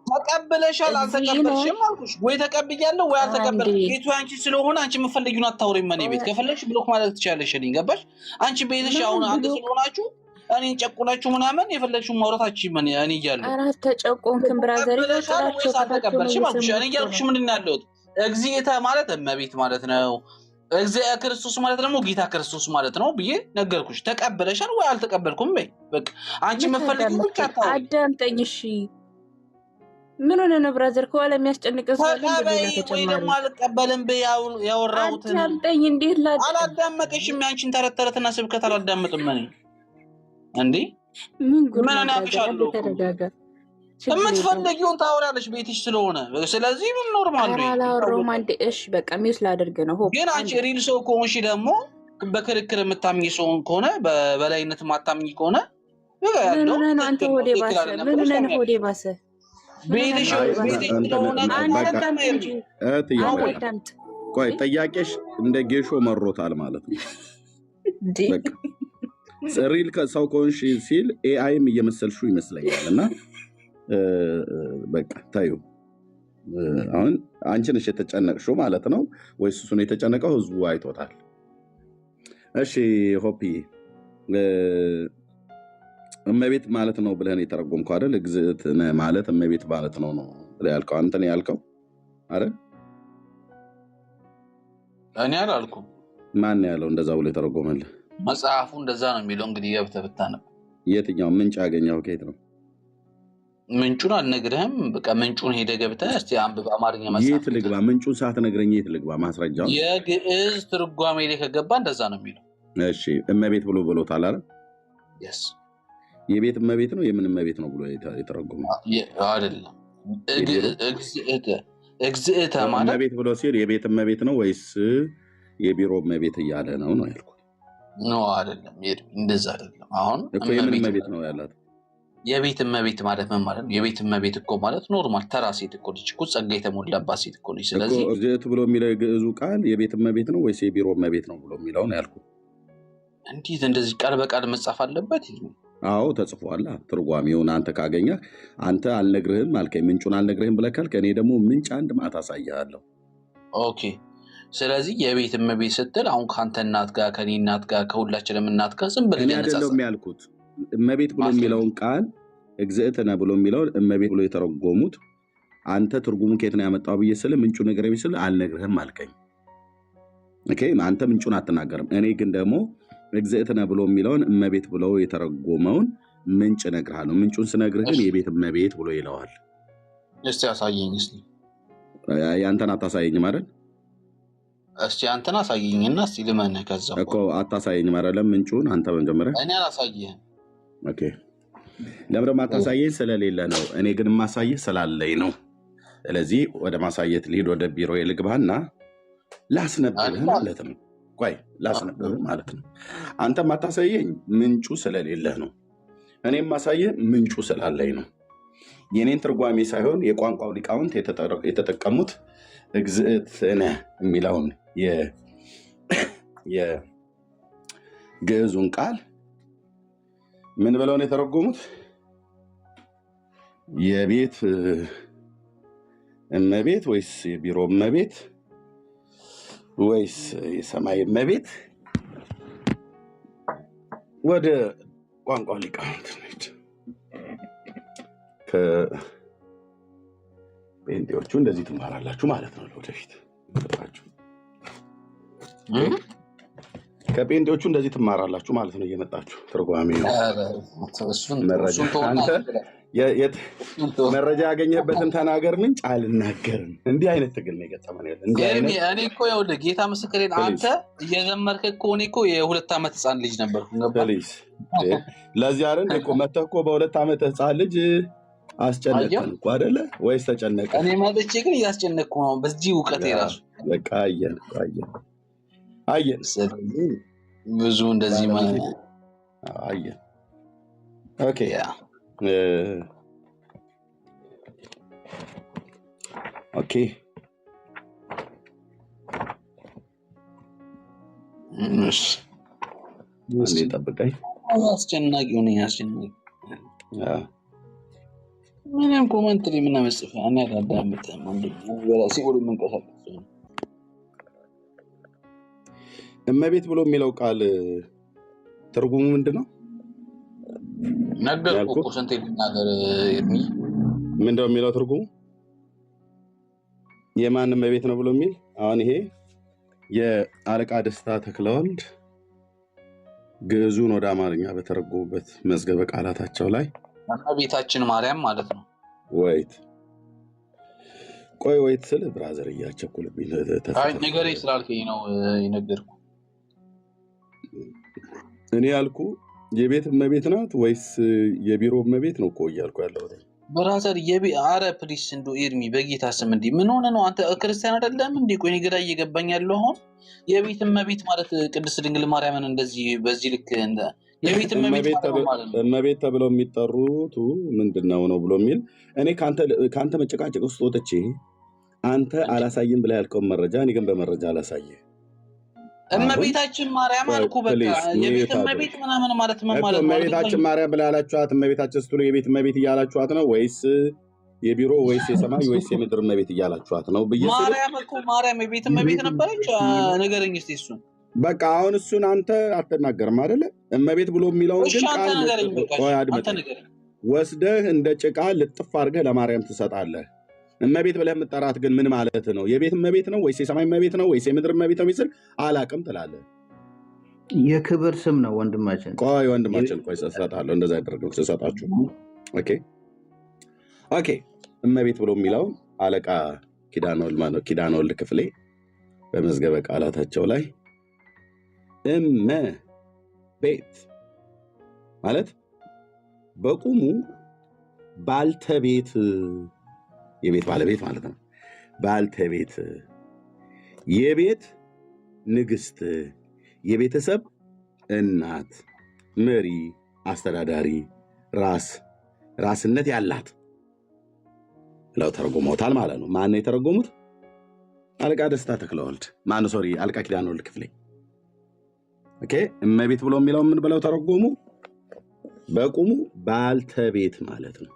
ተቀበለሻል አልተቀበልሽም አልኩሽ ወይ ተቀብያለሁ ወይ አልተቀበልኩም ቤቱ አንቺ ስለሆነ አንቺ የምፈልጊውን አታውሪም ማን ቤት ከፈለግሽ ብሎክ ማለት ትችያለሽ እኔ ገባሽ አንቺ ቤትሽ አሁን አንተ ስለሆናችሁ እኔን ጨቁናችሁ ምናምን የፈለግሽው ማውራታችሁ ማን እኔ ይያለሁ አራት ተጨቆንክም ብራዘር ይወጣላችሁ ተቀበልሽ ማለት እኔ ያልኩሽ ምንድነው ያለው እግዚአብሔር ማለት እመቤት ማለት ነው እግዚአብሔር ክርስቶስ ማለት ደግሞ ጌታ ክርስቶስ ማለት ነው ብዬ ነገርኩሽ ተቀበለሻል ወይ አልተቀበልኩም በይ በቃ አንቺ የምፈልጊው ብቻ ታውሪ አዳምጠኝ እሺ ምን ሆነ ነው ብራዘር ከኋላ የሚያስጨንቀው ሰው ወይ ደግሞ አልቀበልም ያወራሁት አዳምጠኝ እንዴት አላዳመቀሽም ያንቺን ተረተረትና ስብከት አላዳመጥም እኔ እንዴ ምን ምን አብሻለሁ የምትፈልጊውን ታወራለሽ ቤትሽ ስለሆነ ስለዚህ ምን ኖርማል ነው አላወራሁም አንዴ እሺ በቃ ሚውስ ላደርግ ነው ግን አንቺ ሪል ሰው ከሆንሽ ደግሞ በክርክር የምታምኚ ሰው ከሆነ በበላይነት ማታምኚ ከሆነ ምን ሆነ አንተ ሆዴ ባሰ ምን ሆነ ሆዴ ባሰ ቤትሽ ስለሆነ ቆይ ጠያቄሽ እንደ ጌሾ መሮታል ማለት ነው በቃ ሪል ሰው ከሆንሽ ሲል ኤአይም እየመሰልሽው ይመስለኛል እና በቃ ታዩ አሁን አንቺ ነሽ የተጨነቅሽው ማለት ነው ወይስ እሱ ነው የተጨነቀው ህዝቡ አይቶታል እሺ ሆፒ እመቤት ማለት ነው ብለህ የተረጎምከው አይደል እግዚአብሔር ማለት እመቤት ማለት ነው ብለህ ያልከው አንተ ነው ያልከው አይደል እኔ አላልኩም ማን ያለው እንደዛ ብሎ የተረጎመልህ መጽሐፉ እንደዛ ነው የሚለው እንግዲህ ገብተህ ብታነብ የትኛው ምንጭ ያገኘው ከየት ነው ምንጩን አልነግርህም በቃ ምንጩን ሄደ ገብተህ እስቲ አንብብ አማርኛ መጽሐፍ የት ልግባ ምንጩን ሳትነግረኝ የት ልግባ ማስረጃው የግዕዝ ትርጓሜ ላይ ከገባ እንደዛ ነው የሚለው እሺ እመቤት ብሎታል አይደል yes የቤት እመቤት ነው የምን እመቤት ነው ብሎ የተረጎመው አይደለም እግዚእተ ማለት እመቤት ብሎ ሲል የቤት እመቤት ነው ወይስ የቢሮ እመቤት እያለ ነው ያልኩት ነው አይደለም እንደዛ አይደለም አሁን እኮ የምን እመቤት ነው ያላት የቤት እመቤት ማለት ምን ማለት ነው የቤት እመቤት እኮ ማለት ኖርማል ተራ ሴት እኮ ልጅ እኮ ጸጋ የተሞላባት ሴት እኮ ልጅ ስለዚህ እግዚእት ብሎ የሚለው ግዕዙ ቃል የቤት እመቤት ነው ወይስ የቢሮ እመቤት ነው ብሎ የሚለው ነው ያልኩት እንዴት እንደዚህ ቃል በቃል መጻፍ አለበት አዎ ተጽፏል ትርጓሜውን አንተ ካገኘህ አንተ አልነግርህም አልከኝ ምንጩን አልነግርህም ብለህ ካልክ እኔ ደግሞ ምንጭ አንድ ማታ አሳያለሁ ኦኬ ስለዚህ የቤት እመቤት ስትል አሁን ካንተ እናት ጋር ከኔ እናት ጋር ከሁላችንም እናት ጋር ዝም ብለን አይደለም ያልኩት እመቤት ብሎ የሚለውን ቃል እግዚእትነ ብሎ የሚለውን እመቤት ብሎ የተረጎሙት አንተ ትርጉሙ ከየት ነው ያመጣው ብዬ ስለ ምንጩ ነገር ቢስል አልነግርህም አልከኝ ኦኬ አንተ ምንጩን አትናገርም እኔ ግን ደግሞ እግዚእትነ ብሎ የሚለውን እመቤት ብሎ የተረጎመውን ምንጭ እነግርሃለሁ ምንጩን ስነግርህ ግን የቤት እመቤት ብሎ ይለዋል እስቲ አሳየኝ እስቲ ያንተን አታሳየኝ ማለት እስቲ አንተን አሳየኝና እስቲ ልመንህ ከዛው እኮ አታሳየኝ ማለት ምንጩን አንተ መጀመሪያ እኔ አላሳየህም ኦኬ ለምን አታሳየኝ ስለሌለ ነው እኔ ግን ማሳየህ ስላለኝ ነው ስለዚህ ወደ ማሳየት ልሂድ ወደ ቢሮ ልግባና ላስነብብህ ማለት ነው ቆይ ላስነብብህ ማለት ነው አንተ ማታሳየኝ ምንጩ ስለሌለ ነው እኔም ማሳየህ ምንጩ ስላለኝ ነው የኔን ትርጓሜ ሳይሆን የቋንቋው ሊቃውንት የተጠቀሙት እግዚእትነ የሚለውን የግዕዙን ቃል ምን ብለው ነው የተረጎሙት የቤት እመቤት ወይስ የቢሮ እመቤት ወይስ የሰማይ እመቤት ወደ ቋንቋ ሊቃውንት ነች ከጴንጤዎቹ እንደዚህ ትማራላችሁ ማለት ነው ለወደፊት ከጴንጤዎቹ እንደዚህ ትማራላችሁ ማለት ነው እየመጣችሁ ትርጓሜ ነው መረጃ ያገኘበትን ተናገር ምንጭ አልናገርም እንዲህ አይነት ትግል ነው የገጠመን ያለ እኔ እኮ ይኸውልህ ጌታ ምስክሬን አንተ እየዘመርክ እኮ እኔ እኮ የ2 ዓመት ህፃን ልጅ ነበርኩ ፕሊዝ ለዚህ አይደል እኮ መተህ እኮ በ2 ዓመት ህፃን ልጅ አስጨነቀን እኮ አይደለ ወይስ ተጨነቀ እኔ መጥቼ ግን እያስጨነቅኩ ነው በዚህ ዕውቀቴ ራሱ በቃ አየን ብዙ እንደዚህ ማለት አየን ኦኬ ኦኬ አንዴ ጠብቀኝ። አስጨናቂ ሆነ አስጨናቂ ምንም ኮመንት ላይ ምን መስፈ እኔ አላዳምጥም። በራሴ ሁሉ መንቀሳቀስ እመቤት ብሎ የሚለው ቃል ትርጉሙ ምንድነው? ነገርኩህ እኮ ስንቴ ልናገር። ምንድነው የሚለው ትርጉሙ? የማን እመቤት ነው ብሎ የሚል አሁን ይሄ የአለቃ ደስታ ተክለወልድ ግዕዙን ወደ አማርኛ በተረጎሙበት መዝገበ ቃላታቸው ላይ እመቤታችን ማርያም ማለት ነው። ወይት ስለ ብራዘር እያቸኩልብኝ ነገሬ ስላልከኝ ነው የነገርኩህ። እኔ ያልኩ የቤት እመቤት ናት ወይስ የቢሮ እመቤት ነው እኮ እያልኩ ያለሁት ብራዘር። አረ ፕሊስ እንደው ኤርሚ በጌታ ስም እንዲህ ምን ሆነ ነው? አንተ ክርስቲያን አይደለም እንዴ? ቆይ ግራ እየገባኝ ያለው አሁን የቤት እመቤት ማለት ቅድስት ድንግል ማርያምን እንደዚህ በዚህ ልክ የቤት እመቤት ተብለው የሚጠሩት ምንድነው ነው ብሎ የሚል እኔ ከአንተ መጨቃጨቅ ውስጥ ወጥቼ አንተ አላሳይም ብላ ያልከውን መረጃ እኔ ግን በመረጃ አላሳየ። እመቤታችን ማርያም አልኩ። በቃ የቤት እመቤት ምናምን ማለት ምን ማለት ነው? እመቤታችን ማርያም ብላ ያላችኋት እመቤታችን ስትሉ የቤት እመቤት እያላችኋት ነው ወይስ የቢሮ ወይስ የሰማይ ወይስ የምድር እመቤት እያላችኋት ነው? ማርያም የቤት እመቤት ነበረች። ንገረኝ እስኪ እሱን። በቃ አሁን እሱን አንተ አትናገርም አይደለ? እመቤት ብሎ የሚለውን ግን ወስደህ እንደ ጭቃ ልጥፍ አድርገህ ለማርያም ትሰጣለህ። እመቤት ብለህ የምጠራት ግን ምን ማለት ነው? የቤት እመቤት ነው ወይስ የሰማይ እመቤት ነው ወይስ የምድር እመቤት ነው የሚስል አላቅም ትላለህ። የክብር ስም ነው ወንድማችን። ቆይ እሰጣለሁ። እንደዛ ያደረገው ስሰጣችሁ። ኦኬ እመቤት ብሎ የሚለው አለቃ ኪዳነወልድ ክፍሌ በመዝገበ ቃላታቸው ላይ እመቤት ማለት በቁሙ ባልተቤት፣ የቤት ባለቤት ማለት ነው። ባልተቤት፣ የቤት ንግስት፣ የቤተሰብ እናት፣ መሪ፣ አስተዳዳሪ፣ ራስነት ያላት ብለው ተረጉመውታል ማለት ነው። ማን ነው የተረጎሙት? አለቃ ደስታ ተክለወልድ አለቃ ኪዳነወልድ ክፍሌ። ኦኬ እመቤት ብሎ የሚለው ምን ብለው ተረጎሙ? በቁሙ ባልተቤት ማለት ነው።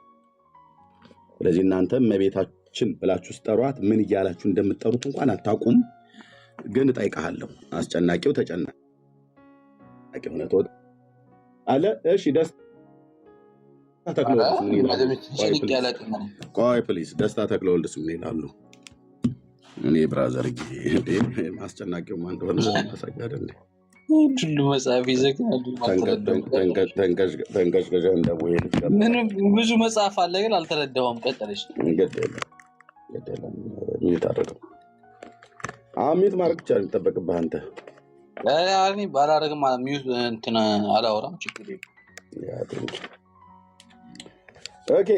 ስለዚህ እናንተ እመቤታችን ብላችሁ ስጠሯት ምን እያላችሁ እንደምትጠሩት እንኳን አታውቁም። ግን እጠይቅሃለሁ፣ አስጨናቂው ተጨናቂ ሆነ ተወጥ አለ። እሺ ደስታ ተክለወልድ ምን ይላሉ? ቆይ ፕሊዝ ደስታ ተክለወልድ ምን ይላሉ? እኔ ብራዘር አስጨናቂው ማን እንደሆነ ማሳያደ እንዴ ሁሉ መጽሐፍ ይዘግናል። ተንቀሽቀሻ እንደወይ ብዙ መጽሐፍ አለ ግን አልተረዳሁም። ቀጠለሽ ሚዩት አደረገው። ሚዩት ማድረግ ብቻ የሚጠበቅብህ አንተ። እኔ ባላደርግም ሚዩት እንትን አላወራም። ችግር የለም። ኦኬ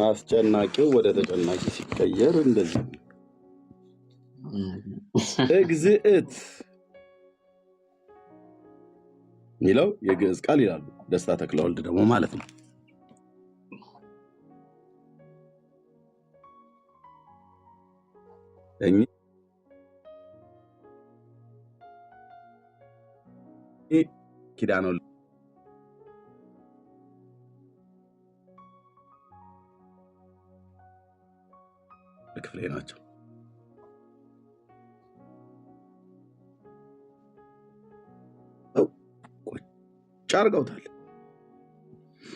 አስጨናቂው ወደ ተጨናቂ ሲቀየር እንደዚህ እግዝእት ሚለው የግዕዝ ቃል ይላሉ ደስታ ተክለወልድ ደግሞ ማለት ነው። ኪዳነወልድ ክፍሌ ናቸው። ጫርገውታል።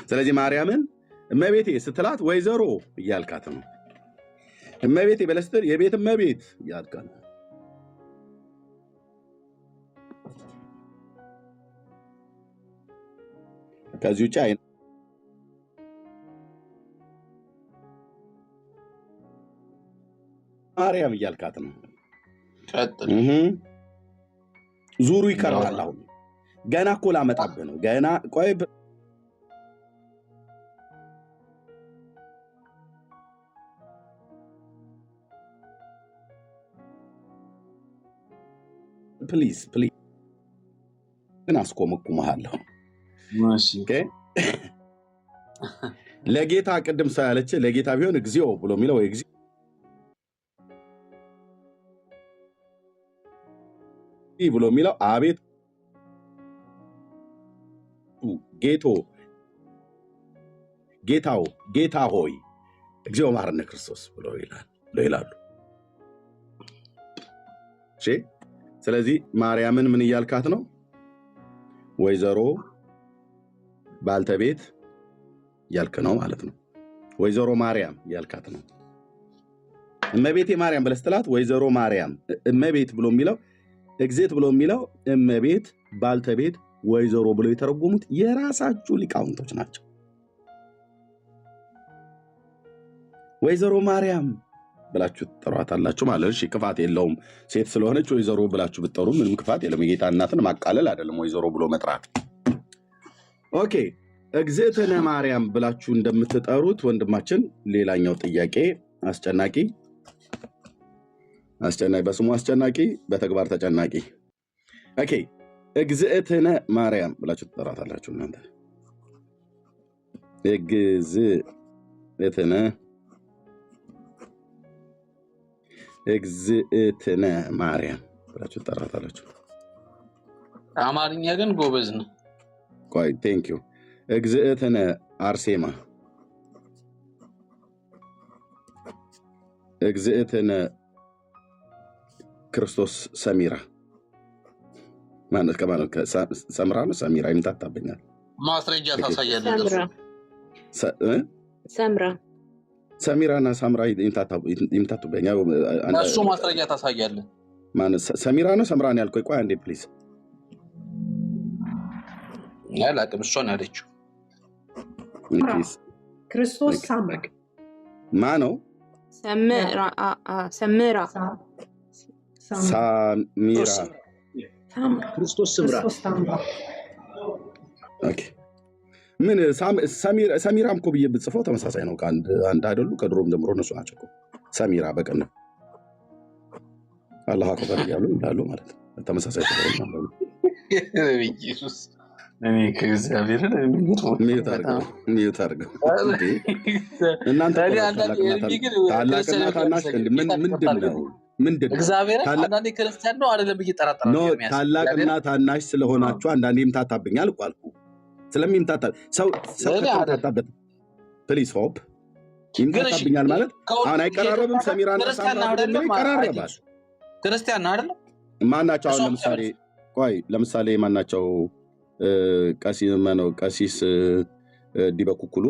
ስለዚህ ማርያምን እመቤቴ ስትላት ወይዘሮ እያልካት ነው። እመቤቴ በለስትር የቤት እመቤት እያልካት ነው። ከዚህ ውጭ ማርያም እያልካት ነው። ዙሩ ይከራል። አሁን ገና እኮ ላመጣብህ ነው። ገና ቆይ ፕሊዝ ግን አስቆመኩምሃለሁ። ለጌታ ቅድም ሰው ያለች ለጌታ ቢሆን እግዚኦ ብሎ የሚለው እግዚኦ ብሎ የሚለው አቤት ጌታ ሆይ እግዚኦ መሐረነ ክርስቶስ ብሎ ይላሉ። እሺ፣ ስለዚህ ማርያምን ምን እያልካት ነው? ወይዘሮ ባልተቤት ያልክ ነው ማለት ነው። ወይዘሮ ማርያም ያልካት ነው። እመቤቴ ማርያም ብለህ ስትላት ወይዘሮ ማርያም እመቤት ብሎ የሚለው እግዝእት ብሎ የሚለው እመቤት ባልተቤት ወይዘሮ ብሎ የተረጎሙት የራሳችሁ ሊቃውንቶች ናቸው። ወይዘሮ ማርያም ብላችሁ ትጠሯታላችሁ ማለት እሺ፣ ክፋት የለውም። ሴት ስለሆነች ወይዘሮ ብላችሁ ብትጠሩ ምንም ክፋት የለም። የጌታ እናትን ማቃለል አይደለም ወይዘሮ ብሎ መጥራት። ኦኬ፣ እግዝእትነ ማርያም ብላችሁ እንደምትጠሩት ወንድማችን ሌላኛው ጥያቄ አስጨናቂ፣ በስሙ አስጨናቂ፣ በተግባር ተጨናቂ። ኦኬ፣ እግዝእትነ ማርያም ብላችሁ ትጠራታላችሁ እናንተ። እግዝእትነ ማርያም ብላችሁ ትጠራታላችሁ። አማርኛ ግን ጎበዝ ነው። ቆይ ቴንክ ዩ። እግዝእትነ አርሴማ፣ እግዝእትነ ክርስቶስ ሰሚራ ማለት ሰምራ ነው ሰሚራ ይምታታብኛል። ማስረጃ ታሳያለህ። ሰሚራና ሳምራ ይምታቱብኛል። እሱ ማስረጃ ታሳያለህ። ማለት ሰሚራ ነው ሰምራ ነው ያልከው? ቆይ አንዴ ፕሊዝ። አላውቅም። እሷ ነው ያለችው። ክርስቶስ ሳምራ ማ ነው? ሰሚራ ክርስቶስ ሰምራ። ኦኬ፣ ምን ሰሚራም እኮ ብዬ ብጽፈው ተመሳሳይ ነው። አንድ አይደሉ? ከድሮም ጀምሮ እነሱ ናቸው እኮ ሰሚራ በቀን ነው አላህ አክበር እያሉ ይላሉ ማለት ነው። ተመሳሳይ ነው። ኢየሱስ እኔ ከእግዚአብሔር ሚዩት አድርገው እናንተ ታላቅና ታናሽ ምንድን ነው? እግዚአብሔር አንዳንዴ ክርስቲያን ነው አይደለም እየጠራጠራለሁ። ታላቅና ታናሽ ስለሆናችሁ አንዳንዴ ይምታታብኛል እኮ አልኩ። ስለሚምታታ ሰው ከተምታታበት ፕሊዝ ሆፕ ይምታታብኛል ማለት አሁን አይቀራረብም። ሰሚራና ሳምራ አይደለም ይቀራረባል። ክርስቲያን ነው አይደለም? ማናቸው? አሁን ለምሳሌ ማናቸው? ቀሲስ ዲበኩኩሉ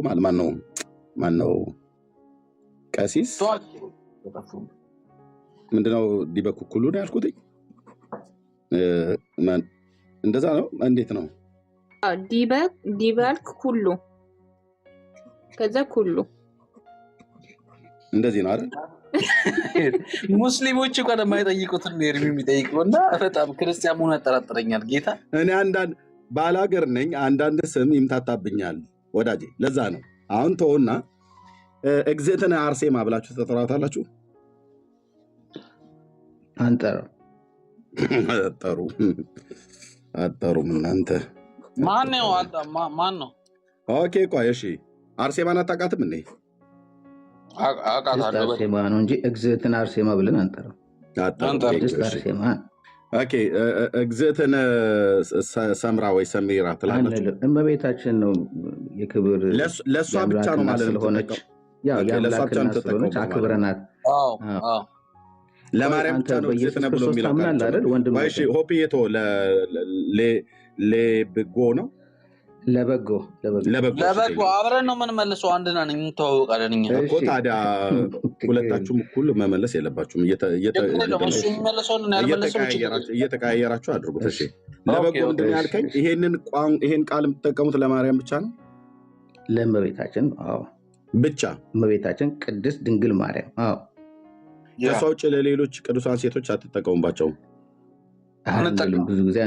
ማን ነው? ቀሲስ ምንድነው? ዲበኩኩሉ ነው ያልኩት። እንደዛ ነው። እንዴት ነው? ዲበልክ ኩሉ ከዛ ኩሉ እንደዚህ ነው አይደል? ሙስሊሞች እንኳን የማይጠይቁትን ነው የሚጠይቁት እና በጣም ክርስቲያን መሆን ያጠራጥረኛል። ጌታ እኔ አንዳንድ ባላገር ነኝ፣ አንዳንድ ስም ይምታታብኛል ወዳጄ። ለዛ ነው አሁን ተውና እግዝእትነ አርሴማ ብላችሁ ተጠራታላችሁ። አጠሩም እናንተ ማን ነው? ኦኬ ቆይ እሺ፣ አርሴማን አታውቃትም እንዴ? አርሴማ ነው እንጂ እግዝእትነ አርሴማ ብለን አንጠራም። ኦኬ፣ እግዝእትነ ሰምራ ወይ ሰሚራ ትላለች። እመቤታችን ነው የክብር ለእሷ ብቻ ነው ማለት ስለሆነች የአምላክ እናት ስለሆነች አክብረናት። ለማርያም ብቻ ነው እግዝእትነ ብሎ የሚለው ቃል። ሆፕዬቶ ለበጎ ነው ለበጎ አብረን ነው የምንመልሰው። አንድ ነን፣ እንተዋወቃለን እኮ። ታዲያ ሁለታችሁም እኩል መመለስ የለባችሁም። እየተቀያየራችሁ አድርጉት። እሺ፣ ለበጎ ምንድን ያልከኝ? ይሄን ቃል የምትጠቀሙት ለማርያም ብቻ ነው? ለእመቤታችን ብቻ። እመቤታችን ቅድስት ድንግል ማርያም። ከእሷ ውጭ ለሌሎች ቅዱሳን ሴቶች አትጠቀሙባቸውም? ብዙ ጊዜ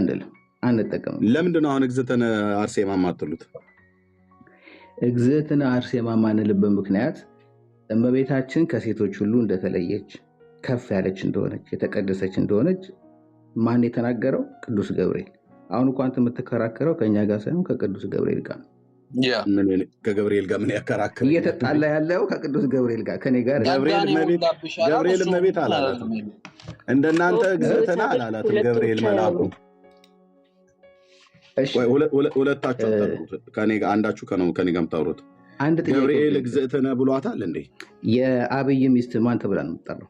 አንጠቀምም። ለምንድን ነው አሁን እግዝእትነ አርሴማ ማትሉት? እግዝእትነ አርሴማ ማንልበት ምክንያት እመቤታችን ከሴቶች ሁሉ እንደተለየች፣ ከፍ ያለች እንደሆነች፣ የተቀደሰች እንደሆነች ማን የተናገረው? ቅዱስ ገብርኤል። አሁን እንኳን የምትከራከረው ከእኛ ጋር ሳይሆን ከቅዱስ ገብርኤል ጋር ነው። ከገብርኤል ጋር ምን ያከራክር? እየተጣላ ያለው ከቅዱስ ገብርኤል ጋር ከኔ ጋር ገብርኤል እመቤት አላላትም። እንደናንተ ግዝእትና አላላትም ገብርኤል መልአኩ። ሁለታችሁ አታውሩት። አንዳችሁ ከኔ ጋር የምታወሩት ገብርኤል ግዝእትነ ብሏታል እንዴ? የአብይ ሚስት ማን ተብላ ነው የምትጠራው?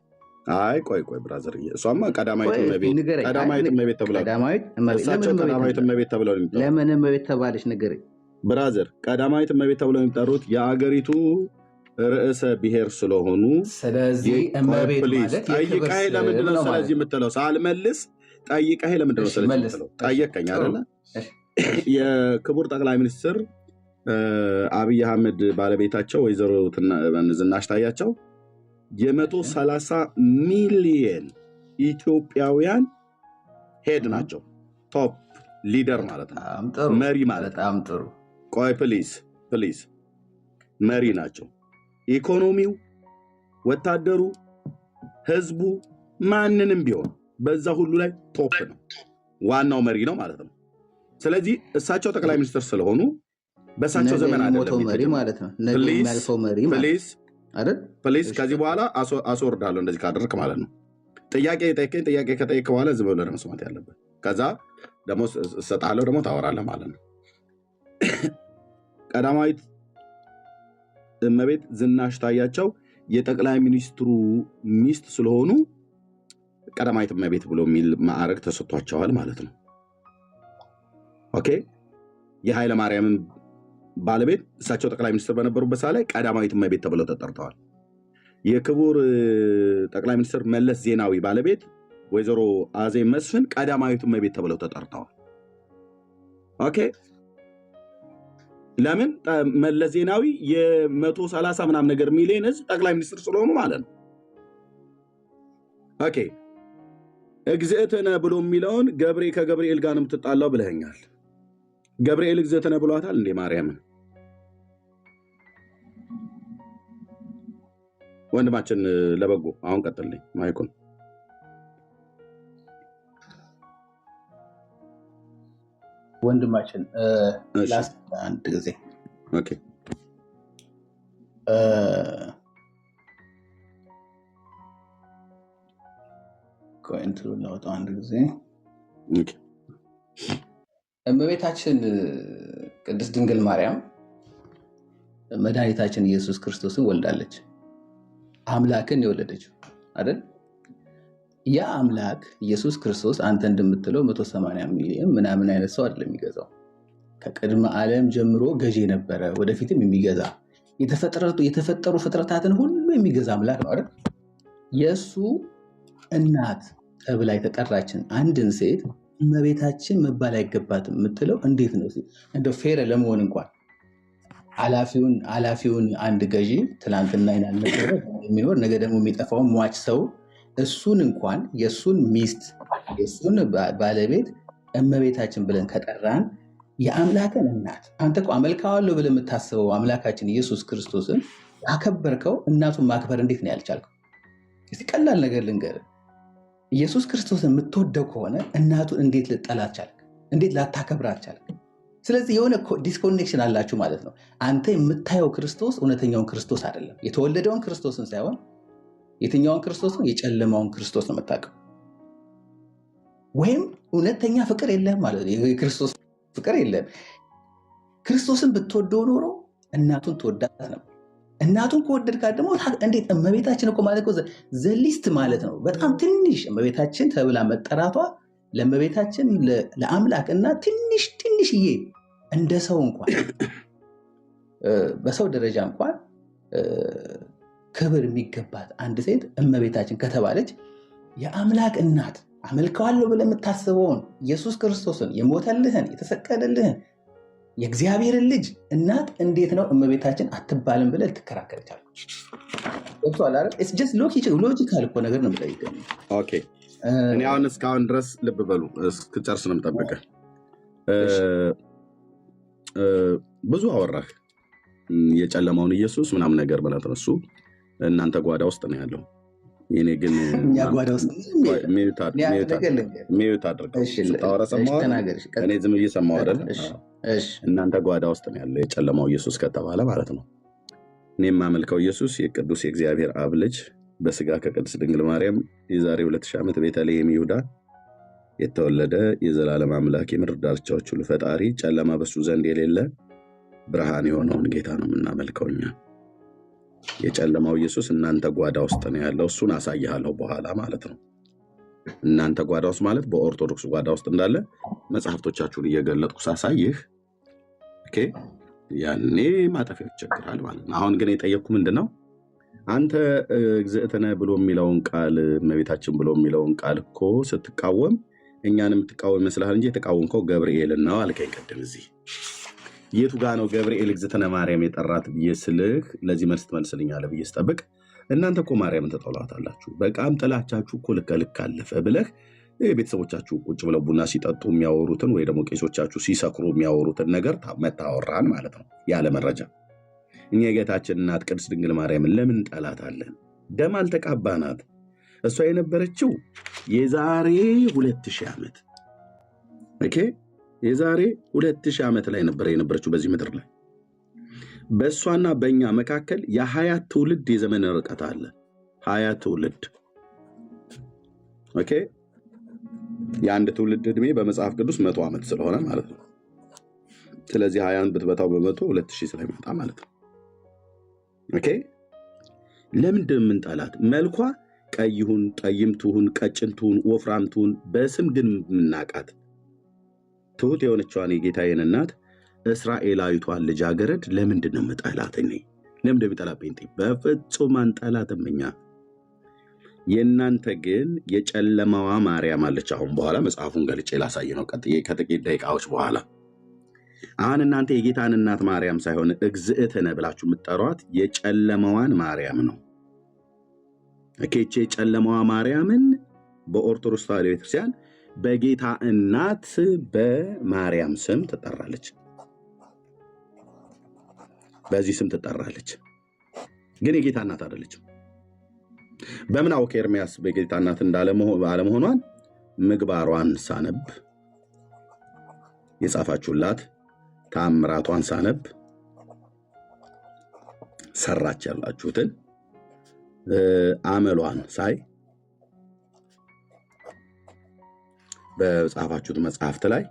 አይ ቆይ ብራዘር፣ እሷማ ቀዳማዊት እመቤት ተብለው ለምን እመቤት ተባለች? ንገረኝ ብራዘር። ቀዳማዊት እመቤት ተብለው የሚጠሩት የአገሪቱ ርዕሰ ብሔር ስለሆኑ፣ ስለዚህ እመቤት ማለት ጠይቀህ ለምንድን ነው ስለዚህ የምትለው? ሳልመልስ ጠይቀህ ለምንድን ነው ስለዚህ የምትለው? ጠየቀኝ አይደለ? የክቡር ጠቅላይ ሚኒስትር አብይ አህመድ ባለቤታቸው ወይዘሮ ዝናሽ ታያቸው የ130 ሚሊየን ኢትዮጵያውያን ሄድ ናቸው። ቶፕ ሊደር ማለት ነው፣ መሪ ማለት ነው። ቆይ ፕሊዝ መሪ ናቸው። ኢኮኖሚው፣ ወታደሩ፣ ህዝቡ፣ ማንንም ቢሆን በዛ ሁሉ ላይ ቶፕ ነው፣ ዋናው መሪ ነው ማለት ነው። ስለዚህ እሳቸው ጠቅላይ ሚኒስትር ስለሆኑ በእሳቸው ዘመን ፕሊዝ ከዚህ በኋላ አስወርዳለሁ እንደዚህ ካደረክ ማለት ነው። ጥያቄ ጠይቀኝ። ጥያቄ ከጠይቅ በኋላ ዝም ብለህ መስማት ያለበት። ከዛ ደግሞ እሰጥሃለሁ፣ ደግሞ ታወራለህ ማለት ነው። ቀዳማዊት እመቤት ዝናሽ ታያቸው የጠቅላይ ሚኒስትሩ ሚስት ስለሆኑ ቀዳማዊት እመቤት ብሎ የሚል ማዕረግ ተሰጥቷቸዋል ማለት ነው። ኦኬ። የኃይለ ማርያምን ባለቤት እሳቸው ጠቅላይ ሚኒስትር በነበሩበት ሰዓት ላይ ቀዳማዊት እመቤት ተብለው ተጠርተዋል። የክቡር ጠቅላይ ሚኒስትር መለስ ዜናዊ ባለቤት ወይዘሮ አዜብ መስፍን ቀዳማዊት እመቤት ተብለው ተጠርተዋል። ኦኬ። ለምን? መለስ ዜናዊ የ130 ምናምን ነገር ሚሊዮን ህዝብ ጠቅላይ ሚኒስትር ስለሆኑ ማለት ነው። ኦኬ። እግዝእትነ ብሎ የሚለውን ከገብርኤል ጋር ነው የምትጣላው ብለኸኛል። ገብርኤል እግዝእትነ ብሏታል እንዴ ማርያምን? ወንድማችን ለበጎ አሁን ቀጥልኝ ማይኩን። ወንድማችን አንድ ጊዜ ኦኬ ኮንትሩ ነው አንድ ጊዜ ኦኬ። እመቤታችን ቅድስት ድንግል ማርያም መድኃኒታችን ኢየሱስ ክርስቶስን ወልዳለች። አምላክን የወለደችው አይደል? ያ አምላክ ኢየሱስ ክርስቶስ አንተ እንደምትለው 180 ሚሊዮን ምናምን አይነት ሰው አይደለም የሚገዛው። ከቅድመ ዓለም ጀምሮ ገዢ ነበረ፣ ወደፊትም የሚገዛ የተፈጠሩ ፍጥረታትን ሁሉ የሚገዛ አምላክ ነው አይደል? የእሱ እናት ተብላ የተጠራችን አንድን ሴት እመቤታችን መባል አይገባትም የምትለው እንዴት ነው? እንደው ፌር ለመሆን እንኳን አላፊውን አንድ ገዢ ትናንትና ይናልነበረ የሚኖር ነገ ደግሞ የሚጠፋውን ሟች ሰው እሱን እንኳን የእሱን ሚስት የእሱን ባለቤት እመቤታችን ብለን ከጠራን የአምላክን እናት አንተ እኮ አመልካዋለሁ ብለህ የምታስበው አምላካችን ኢየሱስ ክርስቶስን አከበርከው። እናቱን ማክበር እንዴት ነው ያልቻልከው? እስቲ ቀላል ነገር ልንገርህ። ኢየሱስ ክርስቶስን የምትወደው ከሆነ እናቱን እንዴት ልጠላት ቻልክ? እንዴት ላታከብራት ቻልክ? ስለዚህ የሆነ ዲስኮኔክሽን አላችሁ ማለት ነው። አንተ የምታየው ክርስቶስ እውነተኛውን ክርስቶስ አይደለም። የተወለደውን ክርስቶስን ሳይሆን የትኛውን ክርስቶስን? የጨለማውን ክርስቶስ ነው የምታውቀው። ወይም እውነተኛ ፍቅር የለም ማለት ነው። የክርስቶስ ፍቅር የለም። ክርስቶስን ብትወደው ኖሮ እናቱን ትወዳት ነበር። እናቱን ከወደድካት ደግሞ እንዴት እመቤታችን እኮ ማለት ዘሊስት ማለት ነው። በጣም ትንሽ እመቤታችን ተብላ መጠራቷ ለእመቤታችን ለአምላክ እና ትንሽዬ እንደ ሰው እንኳን በሰው ደረጃ እንኳን ክብር የሚገባት አንድ ሴት እመቤታችን ከተባለች የአምላክ እናት አመልከዋለሁ ብለህ የምታስበውን ኢየሱስ ክርስቶስን የሞተልህን የተሰቀለልህን የእግዚአብሔርን ልጅ እናት እንዴት ነው እመቤታችን አትባልም ብለህ ልትከራከር ይቻላል? ሎጂካል እኮ ነገር ነው የምጠይቀው። ኦኬ። እኔ አሁን እስካሁን ድረስ ልብ በሉ እስክጨርስ ነው የምጠብቀህ። ብዙ አወራህ የጨለማውን ኢየሱስ ምናምን ነገር ማለት ነው። እሱ እናንተ ጓዳ ውስጥ ነው ያለው። እኔ ግን ሚዩት አድርገው ስታወራ ሰማሁ። እኔ ዝም ብዬ ሰማሁ አይደለ? እናንተ ጓዳ ውስጥ ነው ያለው የጨለማው ኢየሱስ ከተባለ ማለት ነው። እኔ የማመልከው ኢየሱስ የቅዱስ የእግዚአብሔር አብ ልጅ በስጋ ከቅድስት ድንግል ማርያም የዛሬ 2000 ዓመት ቤተልሔም ይሁዳ የተወለደ የዘላለም አምላክ የምድር ዳርቻዎች ሁሉ ፈጣሪ ጨለማ በሱ ዘንድ የሌለ ብርሃን የሆነውን ጌታ ነው የምናመልከው እኛ። የጨለማው ኢየሱስ እናንተ ጓዳ ውስጥ ነው ያለው። እሱን አሳይሃለሁ በኋላ ማለት ነው። እናንተ ጓዳ ውስጥ ማለት በኦርቶዶክስ ጓዳ ውስጥ እንዳለ መጽሐፍቶቻችሁን እየገለጥኩ ሳሳይህ ኦኬ፣ ያኔ ማጠፊያ ይቸግራል ማለት ነው። አሁን ግን የጠየቅኩ ምንድነው አንተ እግዝእትነ ብሎ የሚለውን ቃል እመቤታችን ብሎ የሚለውን ቃል እኮ ስትቃወም እኛን የምትቃወም ይመስልሃል እንጂ የተቃወምከው ገብርኤልን ነው አልከኝ ቅድም። እዚህ የቱ ጋ ነው ገብርኤል እግዝእትነ ማርያም የጠራት ብዬ ስልህ ለዚህ መልስ ትመልስልኛለህ ብዬ ስጠብቅ እናንተ እኮ ማርያምን ተጠሏታላችሁ፣ በቃም ጥላቻችሁ እኮ ልክ አለፈ ብለህ ቤተሰቦቻችሁ ቁጭ ብለው ቡና ሲጠጡ የሚያወሩትን ወይ ደግሞ ቄሶቻችሁ ሲሰክሩ የሚያወሩትን ነገር መታወራን ማለት ነው ያለ መረጃ። እኛ የጌታችን እናት ቅድስት ድንግል ማርያምን ለምን እንጠላታለን? ደም አልተቃባናት። እሷ የነበረችው የዛሬ 2000 ዓመት ኦኬ፣ የዛሬ 2000 ዓመት ላይ ነበር የነበረችው በዚህ ምድር ላይ። በእሷና በእኛ መካከል የ20 ትውልድ የዘመን ርቀት አለ። 20 ትውልድ ኦኬ። የአንድ ትውልድ ዕድሜ በመጽሐፍ ቅዱስ 100 ዓመት ስለሆነ ማለት ነው። ስለዚህ 20 ብትበታው በመቶ 2000 ስለሚመጣ ማለት ነው። ኦኬ። ለምንድን ነው የምንጠላት? መልኳ ቀይ ይሁን ጠይም ትሁን ቀጭን ትሁን ወፍራም ትሁን በስም ግን የምናቃት ትሁት የሆነችዋን የጌታዬን እናት እስራኤላዊቷን ልጃገረድ ለምንድን ነው የምጠላት? እኔ ለምንድን ነው የሚጠላት ጴንጤ? በፍጹም አንጠላትም እኛ። የእናንተ ግን የጨለማዋ ማርያም አለች። አሁን በኋላ መጽሐፉን ገልጬ ላሳይ ነው ቀጥዬ ከጥቂት ደቂቃዎች በኋላ። አሁን እናንተ የጌታን እናት ማርያም ሳይሆን እግዝእትነ ብላችሁ የምትጠሯት የጨለማዋን ማርያም ነው። እኬቼ የጨለማዋ ማርያምን በኦርቶዶክስ ተዋሕዶ ቤተክርስቲያን በጌታ እናት በማርያም ስም ትጠራለች። በዚህ ስም ትጠራለች፣ ግን የጌታ እናት አይደለችም። በምን አወቀ ኤርምያስ በጌታ እናት እንዳለመሆኗን? ምግባሯን ሳነብ የጻፋችሁላት ተአምራቷን ሳነብ ሰራች ያላችሁትን አመሏን ሳይ በጻፋችሁት መጽሐፍት ላይ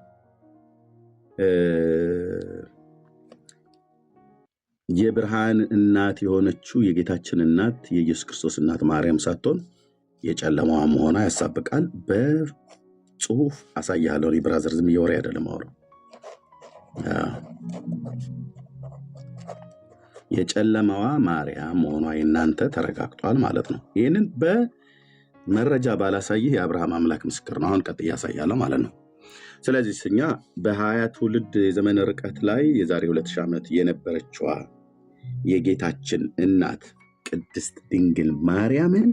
የብርሃን እናት የሆነችው የጌታችን እናት የኢየሱስ ክርስቶስ እናት ማርያም ሳትሆን የጨለማዋ መሆኗ ያሳብቃል። በጽሁፍ አሳያለሁ። ብራዘር ዝም እየወሬ አይደለም አወራው። የጨለማዋ ማርያም መሆኗ የእናንተ ተረጋግጧል ማለት ነው። ይህንን በመረጃ ባላሳይህ የአብርሃም አምላክ ምስክር ነው። አሁን ቀጥዬ ያሳያለሁ ማለት ነው። ስለዚህ እኛ በ20 ትውልድ የዘመን ርቀት ላይ የዛሬ 2000 ዓመት የነበረችዋ የጌታችን እናት ቅድስት ድንግል ማርያምን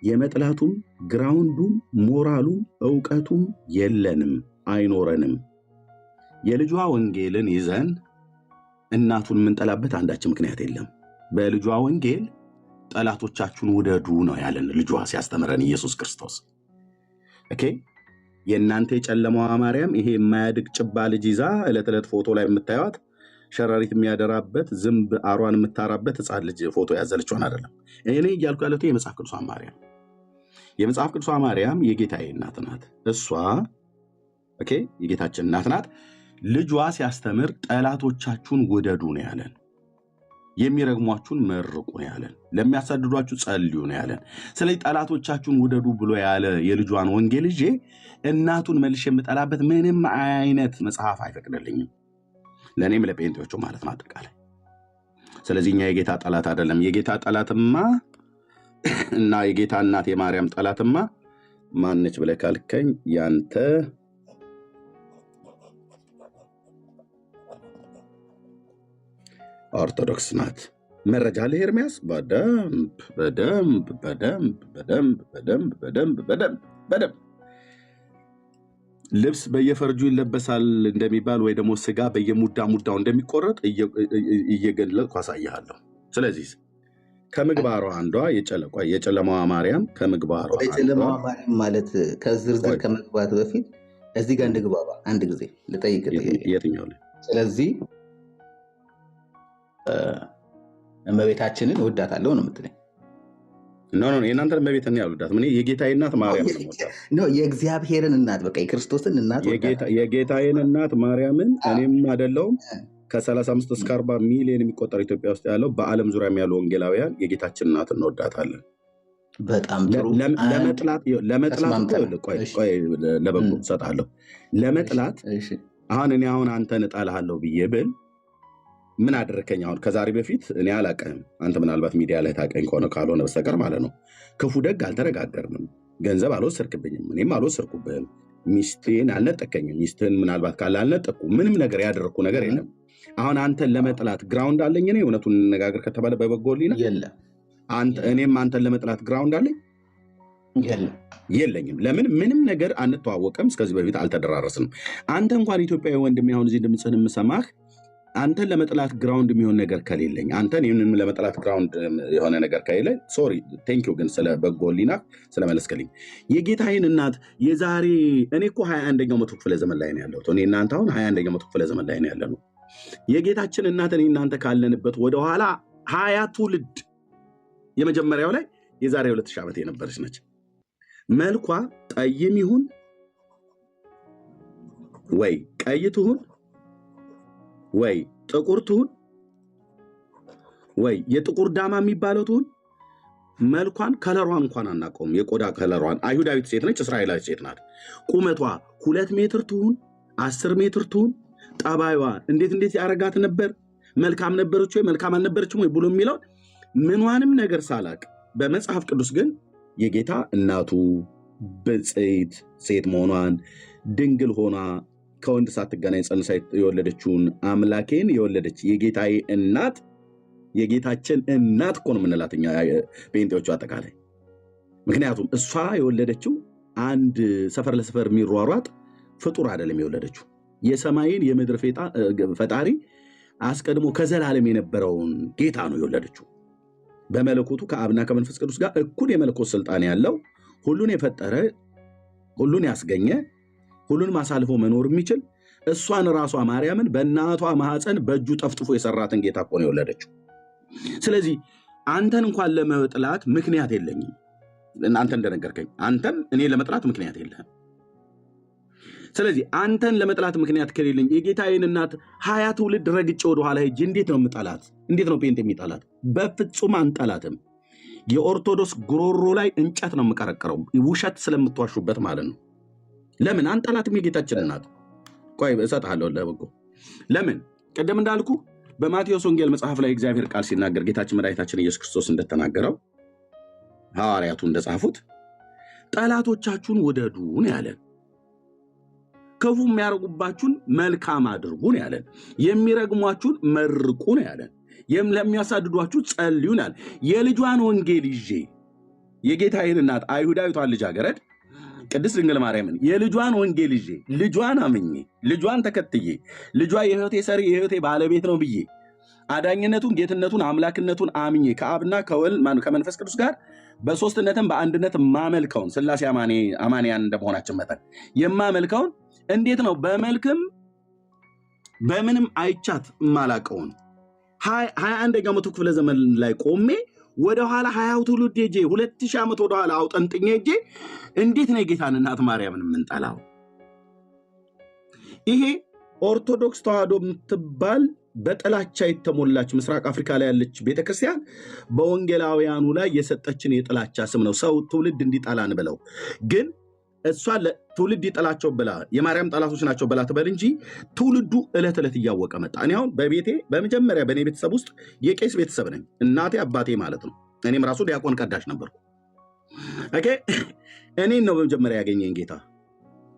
የመጥላቱም ግራውንዱም ሞራሉም ዕውቀቱም የለንም፣ አይኖረንም። የልጇ ወንጌልን ይዘን እናቱን የምንጠላበት አንዳች ምክንያት የለም። በልጇ ወንጌል ጠላቶቻችሁን ውደዱ ነው ያለን ልጇ ሲያስተምረን ኢየሱስ ክርስቶስ። ኦኬ። የእናንተ የጨለማዋ ማርያም ይሄ የማያድግ ጭባ ልጅ ይዛ ዕለት ዕለት ፎቶ ላይ የምታዩት ሸረሪት የሚያደራበት ዝንብ አሯን የምታራበት ሕፃን ልጅ ፎቶ ያዘለችውን አይደለም። እኔ እያልኩ ያለሁት የመጽሐፍ ቅዱሷ ማርያም፣ የመጽሐፍ ቅዱሷ ማርያም የጌታዬ እናት ናት። እሷ ኦኬ የጌታችን እናት ናት። ልጇ ሲያስተምር ጠላቶቻችሁን ውደዱ ነው ያለን፣ የሚረግሟችሁን መርቁ ነው ያለን፣ ለሚያሳድዷችሁ ጸልዩ ነው ያለን። ስለዚህ ጠላቶቻችሁን ውደዱ ብሎ ያለ የልጇን ወንጌል ይዤ እናቱን መልሼ የምጠላበት ምንም አይነት መጽሐፍ አይፈቅድልኝም፣ ለእኔም ለጴንጤዎቹ ማለት ነው አጠቃላይ። ስለዚህ እኛ የጌታ ጠላት አይደለም። የጌታ ጠላትማ እና የጌታ እናት የማርያም ጠላትማ ማነች ብለህ ካልከኝ ያንተ ኦርቶዶክስ ናት። መረጃ አለ ኤርምያስ? በደንብ ልብስ በየፈርጁ ይለበሳል እንደሚባል ወይ ደግሞ ስጋ በየሙዳው እንደሚቆረጥ እየገለጥኩ አሳይሃለሁ። ስለዚህ ከምግባሯ አንዷ የጨለማዋ ማርያም ከምግባሯ የጨለማዋ ማርያም ማለት ከዝርዝር ከመግባት በፊት እዚህ ጋር እንግባባ አንድ ጊዜ ልጠይቅ። የትኛው ላይ? ስለዚህ እመቤታችንን እወዳታለሁ ነው የምትለኝ? ኖ የእናንተን እመቤት እኔ አልወዳትም። እኔ የጌታዬ እናት ማርያም ነው የእግዚአብሔርን እናት በቃ የክርስቶስን እናት የጌታዬን እናት ማርያምን እኔም አይደለሁም ከ35 እስከ 40 ሚሊዮን የሚቆጠር ኢትዮጵያ ውስጥ ያለው በዓለም ዙሪያም ያሉ ወንጌላውያን የጌታችን እናት እንወዳታለን። በጣም ጥሩ። ለመጥላት ለበጎ እሰጥሃለሁ። ለመጥላት አሁን አንተን እጠልሃለሁ ብዬ ብል ምን አደረከኝ? አሁን ከዛሬ በፊት እኔ አላውቅህም። አንተ ምናልባት ሚዲያ ላይ ታውቀኝ ከሆነ ካልሆነ በስተቀር ማለት ነው። ክፉ ደግ አልተነጋገርንም። ገንዘብ አልወሰድክብኝም፣ እኔም አልወሰድኩብህም። ሚስቴን አልነጠቀኝም። ሚስትህን ምናልባት ካለ አልነጠቁ። ምንም ነገር ያደረግኩ ነገር የለም። አሁን አንተን ለመጥላት ግራውንድ አለኝ? እኔ እውነቱን እንነጋገር ከተባለ በበጎ ሕሊና እኔም አንተን ለመጥላት ግራውንድ አለኝ? የለኝም። ለምን? ምንም ነገር አንተዋወቅም። እስከዚህ በፊት አልተደራረስንም። አንተ እንኳን ኢትዮጵያዊ ወንድሜ አሁን እዚህ ድምፅህን የምሰማህ አንተን ለመጥላት ግራውንድ የሚሆን ነገር ከሌለኝ አንተን ይህንን ለመጥላት ግራውንድ የሆነ ነገር ከሌለኝ ሶሪ ቴንኪው። ግን ስለ በጎ ሕሊና ስለመለስክልኝ የጌታዬን እናት የዛሬ እኔ እኮ 21ኛው መቶ ክፍለ ዘመን ላይ ነው ያለሁት። እኔ እናንተ አሁን 21ኛው መቶ ክፍለ ዘመን ላይ ነው ያለነው። የጌታችን እናት እኔ እናንተ ካለንበት ወደኋላ 20 ትውልድ የመጀመሪያው ላይ የዛሬ 2000 ዓመት የነበረች ነች። መልኳ ጠይም ይሁን ወይ ቀይ ትሁን ወይ ጥቁር ትሁን ወይ የጥቁር ዳማ የሚባለው ትሁን መልኳን ከለሯን እንኳን አናውቀውም። የቆዳ ከለሯን አይሁዳዊት ሴት ነች፣ እስራኤላዊት ሴት ናት። ቁመቷ 2 ሜትር ትሁን 10 ሜትር ትሁን ጠባይዋ እንዴት ያረጋት ነበር? መልካም ነበረች ወይ መልካም አልነበረችም ወይ ብሎ የሚለው ምንዋንም ነገር ሳላቅ በመጽሐፍ ቅዱስ ግን የጌታ እናቱ ብፅዕት ሴት መሆኗን ድንግል ሆና ከወንድ ሳትገናኝ ጸንሳ የወለደችውን አምላኬን የወለደች የጌታዬ እናት የጌታችን እናት እኮ ነው የምንላት እኛ ጴንጤዎቹ አጠቃላይ። ምክንያቱም እሷ የወለደችው አንድ ሰፈር ለሰፈር የሚሯሯጥ ፍጡር አይደለም የወለደችው የሰማይን የምድር ፈጣሪ አስቀድሞ ከዘላለም የነበረውን ጌታ ነው የወለደችው። በመለኮቱ ከአብና ከመንፈስ ቅዱስ ጋር እኩል የመለኮት ስልጣን ያለው ሁሉን የፈጠረ ሁሉን ያስገኘ ሁሉንም አሳልፎ መኖር የሚችል እሷን ራሷ ማርያምን በእናቷ ማህፀን በእጁ ጠፍጥፎ የሰራትን ጌታ እኮ ነው የወለደችው። ስለዚህ አንተን እንኳን ለመጥላት ምክንያት የለኝም። አንተ እንደነገርከኝ አንተም እኔ ለመጥላት ምክንያት የለህም። ስለዚህ አንተን ለመጥላት ምክንያት ከሌለኝ የጌታዬን እናት 20 ትውልድ ረግጬ ወደኋላ ሄጄ እንዴት ነው የምጠላት? እንዴት ነው ጴንጤ የሚጠላት? በፍጹም አንጠላትም። የኦርቶዶክስ ጉሮሮ ላይ እንጨት ነው የምቀረቅረው፣ ውሸት ስለምትዋሹበት ማለት ነው። ለምን አንጠላትም? የጌታችን እናት ቆይ እሰጥሃለሁ ለበጎ። ለምን? ቅድም እንዳልኩ በማቴዎስ ወንጌል መጽሐፍ ላይ እግዚአብሔር ቃል ሲናገር ጌታችን መድኃኒታችን ኢየሱስ ክርስቶስ እንደተናገረው ሐዋርያቱ እንደጻፉት ጠላቶቻችሁን ውደዱ ነው ያለን። ክፉ የሚያደርጉባችሁን መልካም አድርጉ ነው ያለን። የሚረግሟችሁን መርቁ ነው ያለን። ለሚያሳድዷችሁ ጸልዩ ነው ያለን። የልጇን ወንጌል ይዤ የጌታዬን እናት አይሁዳዊቷን ልጃገረድ ቅድስት ድንግል ማርያምን የልጇን ወንጌል ይዤ ልጇን አምኜ ልጇን ተከትዬ ልጇ የሕይወቴ ሰሪ የሕይወቴ ባለቤት ነው ብዬ አዳኝነቱን ጌትነቱን አምላክነቱን አምኜ ከአብና ከመንፈስ ቅዱስ ጋር በሶስትነትም በአንድነት ማመልከውን ሥላሴ አማንያን እንደመሆናችን መጠን የማመልከውን እንዴት ነው በመልክም በምንም አይቻት የማላቀውን 21ኛው መቶ ክፍለ ዘመን ላይ ቆሜ ወደኋላ 20 ትውልድ ሄጄ 2000 ዓመት ወደኋላ አውጠንጥኜ ሄጄ እንዴት ነው የጌታን እናት ማርያምን የምንጠላው? ይሄ ኦርቶዶክስ ተዋህዶ የምትባል በጥላቻ የተሞላች ምስራቅ አፍሪካ ላይ ያለች ቤተክርስቲያን በወንጌላውያኑ ላይ የሰጠችን የጥላቻ ስም ነው። ሰው ትውልድ እንዲጠላን ብለው ግን እሷ ትውልድ ይጠላቸው ብላ የማርያም ጠላቶች ናቸው ብላ ትበል እንጂ ትውልዱ ዕለት ዕለት እያወቀ መጣ። እኔ አሁን በቤቴ በመጀመሪያ በእኔ ቤተሰብ ውስጥ የቄስ ቤተሰብ ነኝ። እናቴ አባቴ ማለት ነው። እኔም ራሱ ዲያቆን ቀዳሽ ነበርኩ። ኦኬ እኔን ነው በመጀመሪያ ያገኘኝ ጌታ።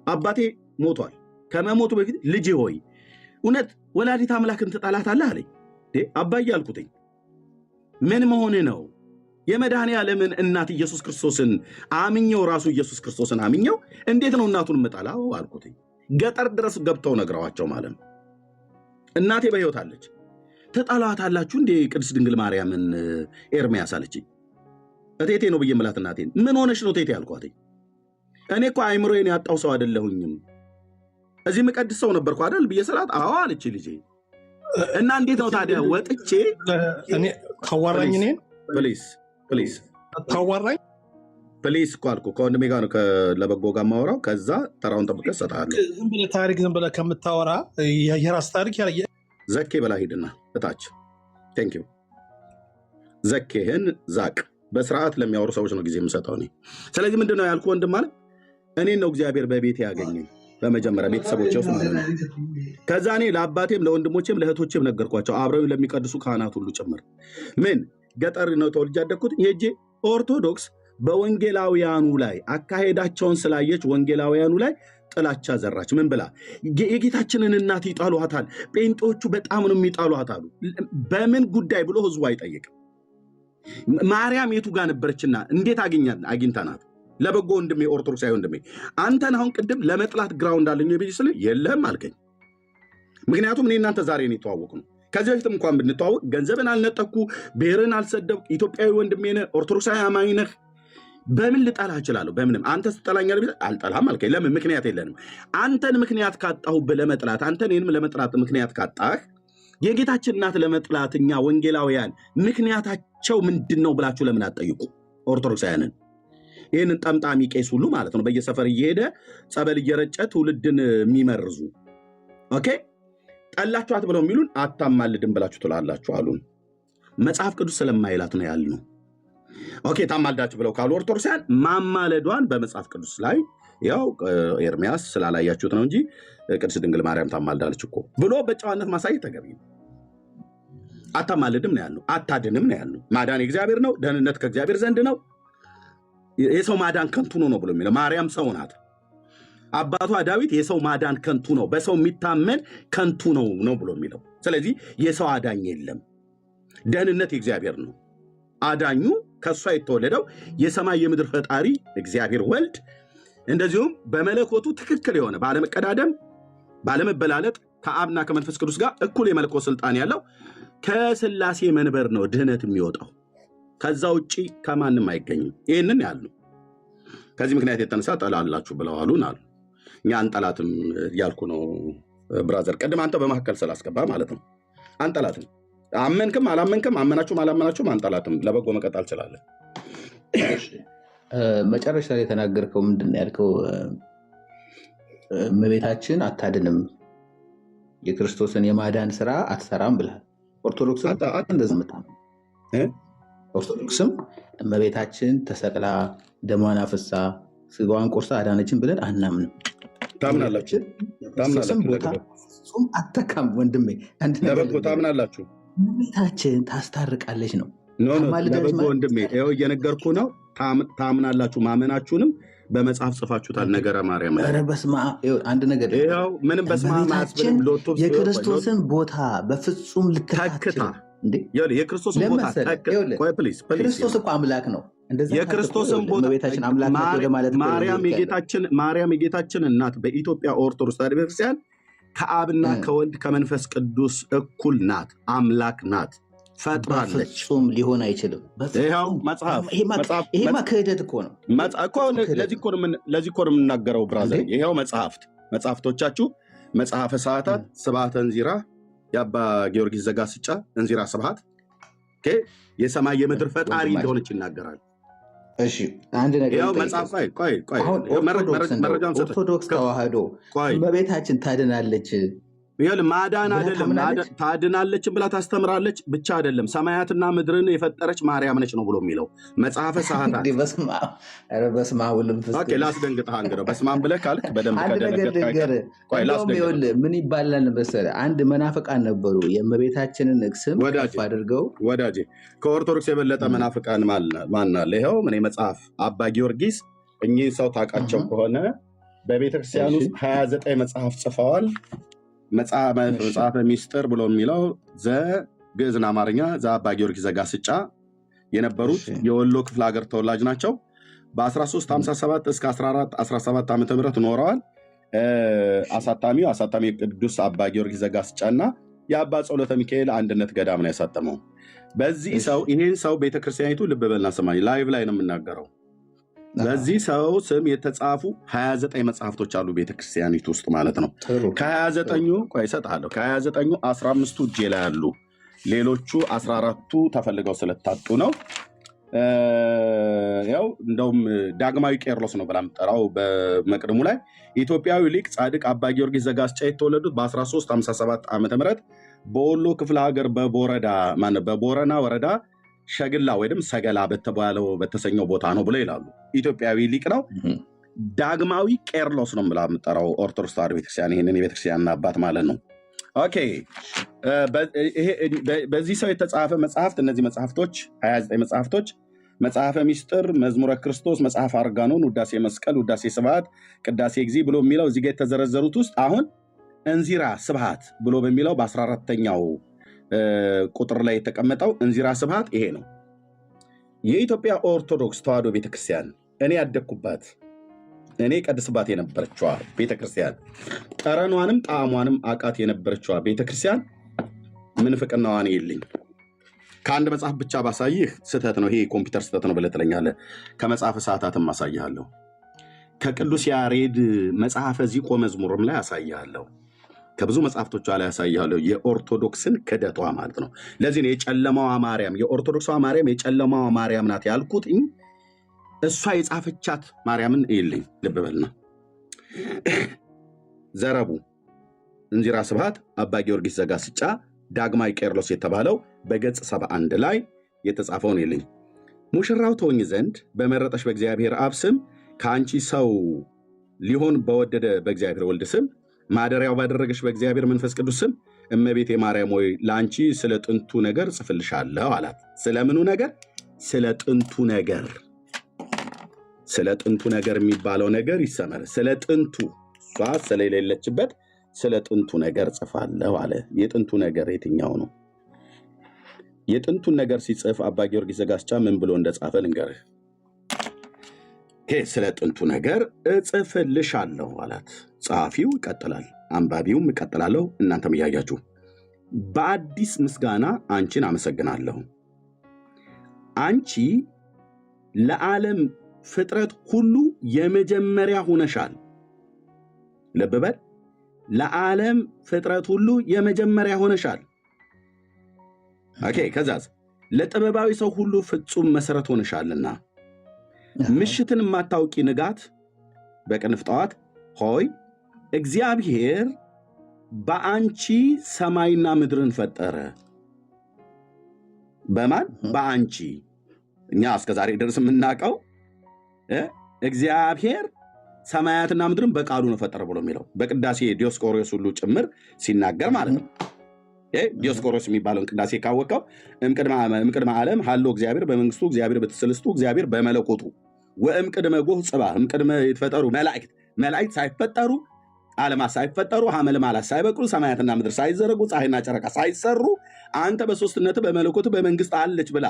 አባቴ ሞቷል። ከመሞቱ በፊት ልጄ ሆይ እውነት ወላዲት አምላክን ትጠላታለህ አለኝ። አባዬ አልኩትኝ። ምን መሆን ነው? የመድኃኔ ዓለምን እናት ኢየሱስ ክርስቶስን አምኘው ራሱ ኢየሱስ ክርስቶስን አምኘው እንዴት ነው እናቱን መጣላው አልኩትኝ። ገጠር ድረስ ገብተው ነግረዋቸው ማለት ነው። እናቴ በሕይወት አለች። ትጠላታላችሁ እንዴ ቅድስት ድንግል ማርያምን ኤርምያስ አለችኝ። እቴቴ ነው ብዬ ምላት እናቴን ምን ሆነሽ ነው ቴቴ አልኳትኝ። እኔ እኮ አይምሮዬን ያጣው ሰው አይደለሁኝም። እዚህ የምቀድስ ሰው ነበርኩ አይደል ብዬ ስላት አዎ አለች ልጄ። እና እንዴት ነው ታዲያ ወጥቼ ታዋራኝ እኔን ፕሊዝ ታዋራኝ ፕሊዝ እኮ አልኩህ። ከወንድሜ ጋር ነው ለበጎ ጋር የማወራው። ከዛ ተራውን ጠብቀህ እሰጥሃለሁ። ዝም ብለህ ታሪክ ዝም ብለህ ከምታወራ የራስ ታሪክ ዘኬ በላ ሂድና እታች ቴንኪው ዘኬህን ዛቅ። በስርዓት ለሚያወሩ ሰዎች ነው ጊዜ የምሰጠው እኔ። ስለዚህ ምንድን ነው ያልኩህ ወንድም ማለት እኔን ነው እግዚአብሔር በቤቴ ያገኘኝ በመጀመሪያ ቤተሰቦቼ ውስጥ ማለት ነው። ከዛ እኔ ለአባቴም ለወንድሞቼም ለእህቶቼም ነገርኳቸው፣ አብረው ለሚቀድሱ ካህናት ሁሉ ጭምር። ምን ገጠር ነው ተወልጄ ያደግኩት። ሄጄ ኦርቶዶክስ በወንጌላውያኑ ላይ አካሄዳቸውን ስላየች ወንጌላውያኑ ላይ ጥላቻ ዘራች። ምን ብላ? የጌታችንን እናት ይጣሏታል፣ ጴንጤዎቹ በጣም ነው የሚጣሏት አሉ። በምን ጉዳይ ብሎ ህዝቡ አይጠይቅም። ማርያም የቱ ጋር ነበረችና እንዴት አግኝተናት? ለበጎ ወንድሜ ኦርቶዶክሳዊ ወንድሜ አንተን አሁን ቅድም ለመጥላት ግራውንድ አለኝ ብዬ ስል የለም አልከኝ። ምክንያቱም እኔ እናንተ ዛሬ ነው የተዋወቅ ነው። ከዚህ በፊትም እንኳን ብንተዋወቅ ገንዘብን አልነጠቅኩ፣ ብሔርን አልሰደብኩ፣ ኢትዮጵያዊ ወንድሜ ነህ፣ ኦርቶዶክሳዊ አማኝ ነህ። በምን ልጠላህ እችላለሁ? በምንም። አንተ ስጠላኛል ቢል አልጠላህም አልከኝ። ለምን? ምክንያት የለንም። አንተን ምክንያት ካጣሁብህ ለመጥላት፣ አንተን እኔንም ለመጥላት ምክንያት ካጣህ የጌታችን እናት ለመጥላት እኛ ወንጌላውያን ምክንያታቸው ምንድን ነው ብላችሁ ለምን አትጠይቁ? ኦርቶዶክሳውያንን ይህንን ጠምጣሚ ቄስ ሁሉ ማለት ነው በየሰፈር እየሄደ ጸበል እየረጨ ትውልድን የሚመርዙ ኦኬ ጠላችኋት ብለው የሚሉን አታማልድም ብላችሁ ትላላችሁ አሉን። መጽሐፍ ቅዱስ ስለማይላት ነው ያልነው። ኦኬ ታማልዳችሁ ብለው ካሉ ኦርቶዶክሳውያን ማማለዷን በመጽሐፍ ቅዱስ ላይ ያው ኤርሚያስ ስላላያችሁት ነው እንጂ ቅድስት ድንግል ማርያም ታማልዳለች እኮ ብሎ በጨዋነት ማሳየት ተገቢ ነው። አታማልድም ነው ያልነው፣ አታድንም ነው ያልነው። ማዳን የእግዚአብሔር ነው፣ ደህንነት ከእግዚአብሔር ዘንድ ነው። የሰው ማዳን ከንቱ ነው ብሎ የሚለው ማርያም ሰው ናት። አባቷ ዳዊት የሰው ማዳን ከንቱ ነው፣ በሰው የሚታመን ከንቱ ነው ብሎ የሚለው። ስለዚህ የሰው አዳኝ የለም፣ ደህንነት የእግዚአብሔር ነው። አዳኙ ከእሷ የተወለደው የሰማይ የምድር ፈጣሪ እግዚአብሔር ወልድ፣ እንደዚሁም በመለኮቱ ትክክል የሆነ ባለመቀዳደም ባለመበላለጥ ከአብና ከመንፈስ ቅዱስ ጋር እኩል የመለኮት ስልጣን ያለው ከስላሴ መንበር ነው ድህነት የሚወጣው። ከዛ ውጪ ከማንም አይገኝም። ይህንን ያሉ ከዚህ ምክንያት የተነሳ ጠላላችሁ ብለዋሉን አሉ። እኛ አንጠላትም ያልኩ ነው ብራዘር። ቅድም አንተ በመካከል ስላስገባ ማለት ነው። አንጠላትም፣ አመንክም አላመንክም፣ አመናችሁም አላመናችሁም አንጠላትም። ለበጎ መቀጠል እንችላለን። መጨረሻ ላይ የተናገርከው ምንድን ነው ያልከው? እመቤታችን አታድንም፣ የክርስቶስን የማዳን ስራ አትሰራም ብለሃል። ኦርቶዶክስ እንደዚህ ምታ ኦርቶዶክስም እመቤታችን ተሰቅላ ደሟን አፍሳ ስጋዋን ቆርሳ አዳነችን ብለን አናምንም። ታምናላችሁ? አተካም ወንድሜ ታምናላችሁ? እመቤታችን ታስታርቃለች ነው ለበጎ ወንድሜ ይኸው እየነገርኩ ነው። ታምናላችሁ? ማመናችሁንም በመጽሐፍ ጽፋችሁታል። ነገረ ማርያም አንድ ነገር ይኸው ምንም በስመ አብ አያስብልም። የክርስቶስን ቦታ በፍጹም ልትተካ የክርስቶስን ቦታ ክርስቶስ እኮ አምላክ ነው። የክርስቶስን ቦታ ማርያም የጌታችን እናት በኢትዮጵያ ኦርቶዶክስ ተዋሕዶ ቤተክርስቲያን ከአብና ከወልድ ከመንፈስ ቅዱስ እኩል ናት፣ አምላክ ናት፣ ፈጥራለች። ፍጹም ሊሆን አይችልም። ይኸው ይሄማ ክህደት እኮ ነው። ለዚህ እኮ ነው የምናገረው ብራዘር። ይኸው መጽሐፍቶቻችሁ መጽሐፈ ሰዓታት ስብሐተ እንዚራ የአባ ጊዮርጊስ ዘጋስጫ እንዚራ ስብሐት የሰማይ የምድር ፈጣሪ እንደሆነች ይናገራል። እሺ አንድ ነገር ኦርቶዶክስ ተዋሕዶ እመቤታችን ታድናለች። ማዳን አይደለም ታድናለች ብላ ታስተምራለች ብቻ አይደለም፣ ሰማያትና ምድርን የፈጠረች ማርያም ነች ነው ብሎ የሚለው መጽሐፈ ሰዓታት። ላስደንግጥህ እንግዲህ በስመ አብ ብለህ ካልክ በደንብ ምን ይባላል መሰለህ፣ አንድ መናፍቃን ነበሩ የእመቤታችንን ስም ከፍ አድርገው። ወዳጄ ከኦርቶዶክስ የበለጠ መናፍቃን ማን አለ? ይኸው ምን መጽሐፍ አባ ጊዮርጊስ እኚህ ሰው ታውቃቸው ከሆነ በቤተክርስቲያን ውስጥ 29 መጽሐፍ ጽፈዋል። መጽሐፈ ሚስጥር ብሎ የሚለው ዘግዕዝና አማርኛ ዘአባ ጊዮርጊስ ዘጋስጫ የነበሩት የወሎ ክፍለ ሀገር ተወላጅ ናቸው። በ1357 እስከ 1417 ዓ ም ኖረዋል። አሳታሚ ቅዱስ አባ ጊዮርጊስ ዘጋስጫ እና የአባ ጸሎተ ሚካኤል አንድነት ገዳም ነው ያሳተመው። በዚህ ሰው ይህን ሰው ቤተክርስቲያኒቱ ልብ በልና ስማኝ፣ ላይቭ ላይ ነው የምናገረው። በዚህ ሰው ስም የተጻፉ 29 መጽሐፍቶች አሉ ቤተክርስቲያኒቱ ውስጥ ማለት ነው። ከ29ኙ ቆይ እሰጥሃለሁ። ከ29ኙ 15ቱ እጄ ላይ አሉ። ሌሎቹ 14ቱ ተፈልገው ስለታጡ ነው። ያው እንደውም ዳግማዊ ቄርሎስ ነው ብላ የምጠራው በመቅድሙ ላይ ኢትዮጵያዊ ሊቅ ጻድቅ አባ ጊዮርጊስ ዘጋስጫ የተወለዱት በ1357 ዓ.ም በወሎ ክፍለ ሀገር በቦረና ወረዳ ሸግላ ወይም ሰገላ በተባለው በተሰኘው ቦታ ነው ብለው ይላሉ። ኢትዮጵያዊ ሊቅ ነው። ዳግማዊ ቄርሎስ ነው ብላ የምጠራው ኦርቶዶክስ ተዋሕዶ ቤተክርስቲያን ይህንን የቤተክርስቲያን አባት ማለት ነው። ኦኬ በዚህ ሰው የተጻፈ መጽሐፍት እነዚህ መጽሐፍቶች 29 መጽሐፍቶች መጽሐፈ ሚስጥር፣ መዝሙረ ክርስቶስ፣ መጽሐፈ አርጋኖን፣ ውዳሴ መስቀል፣ ውዳሴ ስብሐት፣ ቅዳሴ እግዚእ ብሎ የሚለው እዚህ ጋር የተዘረዘሩት ውስጥ አሁን እንዚራ ስብሐት ብሎ በሚለው በ14ተኛው ቁጥር ላይ የተቀመጠው እንዚራ ስብሐት ይሄ ነው። የኢትዮጵያ ኦርቶዶክስ ተዋሕዶ ቤተክርስቲያን እኔ ያደግኩባት እኔ ቀድስባት የነበረችዋ ቤተክርስቲያን ጠረኗንም ጣዕሟንም አቃት የነበረችዋ ቤተክርስቲያን ምንፍቅናዋን የለኝ ከአንድ መጽሐፍ ብቻ ባሳይህ ስህተት ነው፣ ይሄ ኮምፒውተር ስህተት ነው ብለህ ትለኛለህ። ከመጽሐፍ ሰዓታትም አሳይሃለሁ። ከቅዱስ ያሬድ መጽሐፈ ዚቆ መዝሙርም ላይ አሳይሃለሁ። ከብዙ መጽሐፍቶቿ ላይ ያሳያለሁ የኦርቶዶክስን ክደቷ ማለት ነው። ለዚህ ነው የጨለማዋ ማርያም የኦርቶዶክሷ ማርያም የጨለማዋ ማርያም ናት ያልኩት። እሷ የጻፈቻት ማርያምን ይልኝ ልብ በልና ዘረቡ እንዚራ ስብሐት አባ ጊዮርጊስ ዘጋስጫ ዳግማዊ ቄርሎስ የተባለው በገጽ 71 ላይ የተጻፈውን ይልኝ ሙሽራው ተወኝ ዘንድ በመረጠሽ በእግዚአብሔር አብ ስም ከአንቺ ሰው ሊሆን በወደደ በእግዚአብሔር ወልድ ስም ማደሪያው ባደረገሽ በእግዚአብሔር መንፈስ ቅዱስ ስም እመቤቴ ማርያም ሆይ ለአንቺ ስለ ጥንቱ ነገር ጽፍልሻለሁ አላት። ስለምኑ ነገር? ስለ ጥንቱ ነገር። ስለ ጥንቱ ነገር የሚባለው ነገር ይሰመር። ስለ ጥንቱ እሷ ስለሌለችበት ስለ ጥንቱ ነገር ጽፋለሁ አለ። የጥንቱ ነገር የትኛው ነው? የጥንቱን ነገር ሲጽፍ አባ ጊዮርጊስ ዘጋስጫ ምን ብሎ እንደጻፈ ልንገርህ። ስለ ጥንቱ ነገር እጽፍልሻለሁ አላት። ጸሐፊው ይቀጥላል፣ አንባቢውም ይቀጥላለሁ። እናንተም እያያችሁ በአዲስ ምስጋና አንቺን አመሰግናለሁ። አንቺ ለዓለም ፍጥረት ሁሉ የመጀመሪያ ሆነሻል። ልብ በል፣ ለዓለም ፍጥረት ሁሉ የመጀመሪያ ሆነሻል። ኦኬ። ከዛስ ለጥበባዊ ሰው ሁሉ ፍጹም መሰረት ሆነሻልና ምሽትን የማታውቂ ንጋት በቅንፍ ጠዋት ሆይ እግዚአብሔር በአንቺ ሰማይና ምድርን ፈጠረ። በማን? በአንቺ። እኛ እስከዛሬ ድረስ የምናውቀው እግዚአብሔር ሰማያትና ምድርን በቃሉ ነው ፈጠረ ብሎ የሚለው በቅዳሴ ዲዮስቆሮስ ሁሉ ጭምር ሲናገር ማለት ነው። ዲዮስቆሮስ የሚባለውን ቅዳሴ ካወቀው እምቅድመ ዓለም ሀሎ እግዚአብሔር በመንግስቱ እግዚአብሔር በተሰለስቱ እግዚአብሔር በመለኮቱ ወእምቅድመ ጎህ ጽባህ እምቅድመ የተፈጠሩ መላእክት ሳይፈጠሩ ዓለማት ሳይፈጠሩ ሐመልማላት ሳይበቅሉ ሰማያትና ምድር ሳይዘረጉ ፀሐይና ጨረቃ ሳይሰሩ አንተ በሶስትነት በመለኮቱ በመንግስት አለች ብላ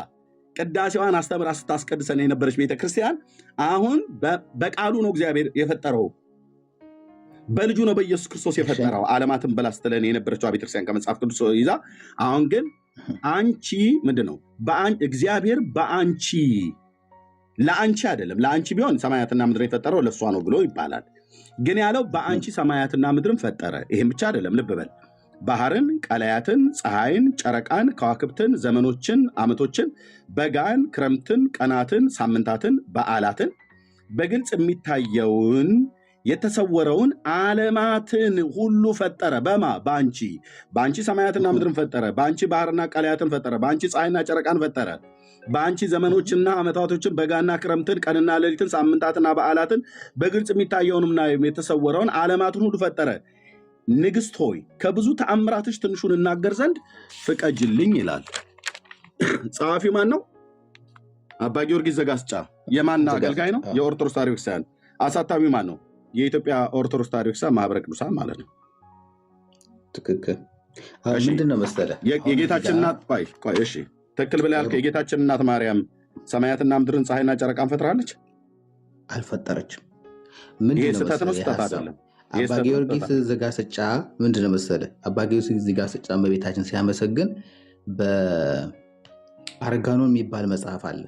ቅዳሴዋን አስተምራ ስታስቀድሰን የነበረች ቤተክርስቲያን አሁን በቃሉ ነው እግዚአብሔር የፈጠረው፣ በልጁ ነው በኢየሱስ ክርስቶስ የፈጠረው ዓለማትን በላ ስትለን የነበረችው ቤተክርስቲያን ከመጽሐፍ ቅዱስ ይዛ። አሁን ግን አንቺ ምንድነው? እግዚአብሔር በአንቺ ለአንቺ አይደለም። ለአንቺ ቢሆን ሰማያትና ምድር የፈጠረው ለእሷ ነው ብሎ ይባላል። ግን ያለው በአንቺ ሰማያትና ምድርን ፈጠረ። ይህም ብቻ አይደለም፣ ልብ በል። ባህርን፣ ቀላያትን፣ ፀሐይን፣ ጨረቃን፣ ከዋክብትን፣ ዘመኖችን፣ ዓመቶችን፣ በጋን፣ ክረምትን፣ ቀናትን፣ ሳምንታትን፣ በዓላትን፣ በግልጽ የሚታየውን የተሰወረውን ዓለማትን ሁሉ ፈጠረ። በአንቺ ሰማያትና ምድርን ፈጠረ። በአንቺ ባህርና ቀላያትን ፈጠረ። በአንቺ ፀሐይና ጨረቃን ፈጠረ። በአንቺ ዘመኖችና ዓመታቶችን፣ በጋና ክረምትን፣ ቀንና ሌሊትን፣ ሳምንታትና በዓላትን፣ በግልጽ የሚታየውንና የተሰወረውን ዓለማትን ሁሉ ፈጠረ። ንግሥት ሆይ ከብዙ ተአምራትሽ ትንሹን እናገር ዘንድ ፍቀጅልኝ ይላል። ጸሐፊው ማን ነው? አባ ጊዮርጊስ ዘጋስጫ። የማን አገልጋይ ነው? የኦርቶዶክስ ተዋሕዶ ቤተክርስቲያን። አሳታሚው ማን ነው? የኢትዮጵያ ኦርቶዶክስ ተዋሕዶ ቤተክርስቲያን ማህበረ ቅዱሳን ማለት ነው። ትክክል። ምንድነው መሰለህ የጌታችን እናት ቆይ እሺ ትክክል ብለህ ያልከው የጌታችን እናት ማርያም ሰማያትና ምድርን ፀሐይና ጨረቃን ፈጥራለች? አልፈጠረችም። ይሄ ስህተት ነው? ስህተት አይደለም። አባ ጊዮርጊስ ዘጋስጫ ምንድነው መሰለህ አባ ጊዮርጊስ ዘጋስጫ እመቤታችን ሲያመሰግን በአርጋኖን የሚባል መጽሐፍ አለ።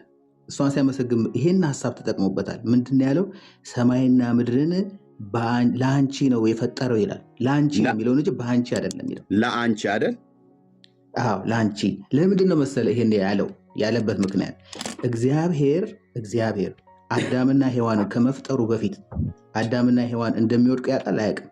እሷን ሲያመሰግን ይሄን ሀሳብ ተጠቅሞበታል። ምንድን ያለው? ሰማይና ምድርን ለአንቺ ነው የፈጠረው ይላል። ለአንቺ የሚለውን እንጂ በአንቺ አይደለም የሚለው። ለአንቺ አይደል? አዎ ለአንቺ። ለምንድን ነው መሰለ ይሄን ያለበት ምክንያት እግዚአብሔር አዳምና ሔዋንን ከመፍጠሩ በፊት አዳምና ሔዋን እንደሚወድቁ ያውቃል አያውቅም?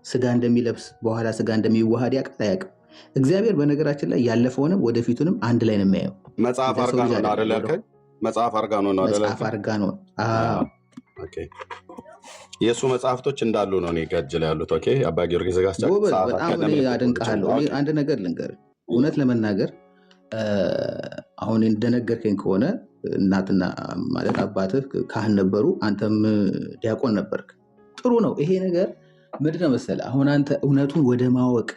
ስጋ እንደሚለብስ በኋላ ስጋ እንደሚዋሃድ ያውቃል አያውቅም? እግዚአብሔር በነገራችን ላይ ያለፈውንም ወደፊቱንም አንድ ላይ ነው የሚያየው። መጽሐፍ አርጋ ነው አይደል? መጽሐፍ አርጋ ነው አይደል? መጽሐፍ አርጋ ነው። ኦኬ የእሱ መጽሐፍቶች እንዳሉ ነው እኔ ጋር ላይ ያሉት። ኦኬ አባ ጊዮርጊስ ጋር በጣም እኔ አደንቅሃለሁ። እኔ አንድ ነገር ልንገርህ፣ እውነት ለመናገር አሁን እንደነገርከኝ ከሆነ እናትና ማለት አባትህ ካህን ነበሩ፣ አንተም ዲያቆን ነበርክ። ጥሩ ነው ይሄ ነገር። ምንድን ነው መሰለህ አሁን አንተ እውነቱን ወደ ማወቅ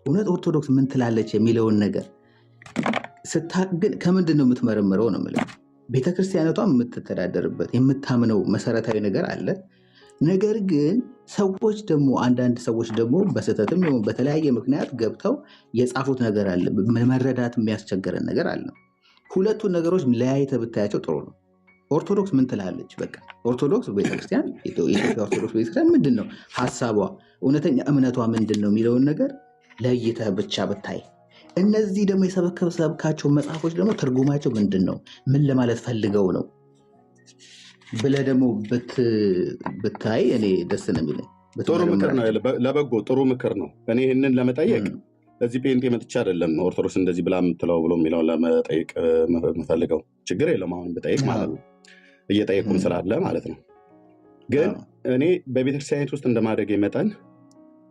እውነት ኦርቶዶክስ ምን ትላለች የሚለውን ነገር ስታቅ ግን ከምንድን ነው የምትመረምረው ነው የምልህ። ቤተክርስቲያነቷን የምትተዳደርበት የምታምነው መሰረታዊ ነገር አለ። ነገር ግን ሰዎች ደግሞ አንዳንድ ሰዎች ደግሞ በስህተትም ይሁን በተለያየ ምክንያት ገብተው የጻፉት ነገር አለ፣ መረዳት የሚያስቸግረን ነገር አለ። ሁለቱን ነገሮች ለያይተህ ብታያቸው ጥሩ ነው። ኦርቶዶክስ ምን ትላለች? በቃ ኦርቶዶክስ ቤተክርስቲያን የኢትዮጵያ ኦርቶዶክስ ቤተክርስቲያን ምንድን ነው ሀሳቧ፣ እውነተኛ እምነቷ ምንድን ነው የሚለውን ነገር ለይተህ ብቻ ብታይ፣ እነዚህ ደግሞ የሰበካቸው መጽሐፎች ደግሞ ትርጉማቸው ምንድን ነው፣ ምን ለማለት ፈልገው ነው ብለህ ደግሞ ብታይ እኔ ደስ ነው የሚለኝ። ጥሩ ምክር ነው፣ ለበጎ ጥሩ ምክር ነው። እኔ ይህንን ለመጠየቅ እዚህ ጴንጤ መጥቻ አይደለም ኦርቶዶክስ እንደዚህ ብላ የምትለው ብሎ የሚለውን ለመጠየቅ የምፈልገው። ችግር የለም አሁን ብጠይቅ ማለት ነው፣ እየጠየቁም ስላለ ማለት ነው። ግን እኔ በቤተክርስቲያኒት ውስጥ እንደማደግ መጠን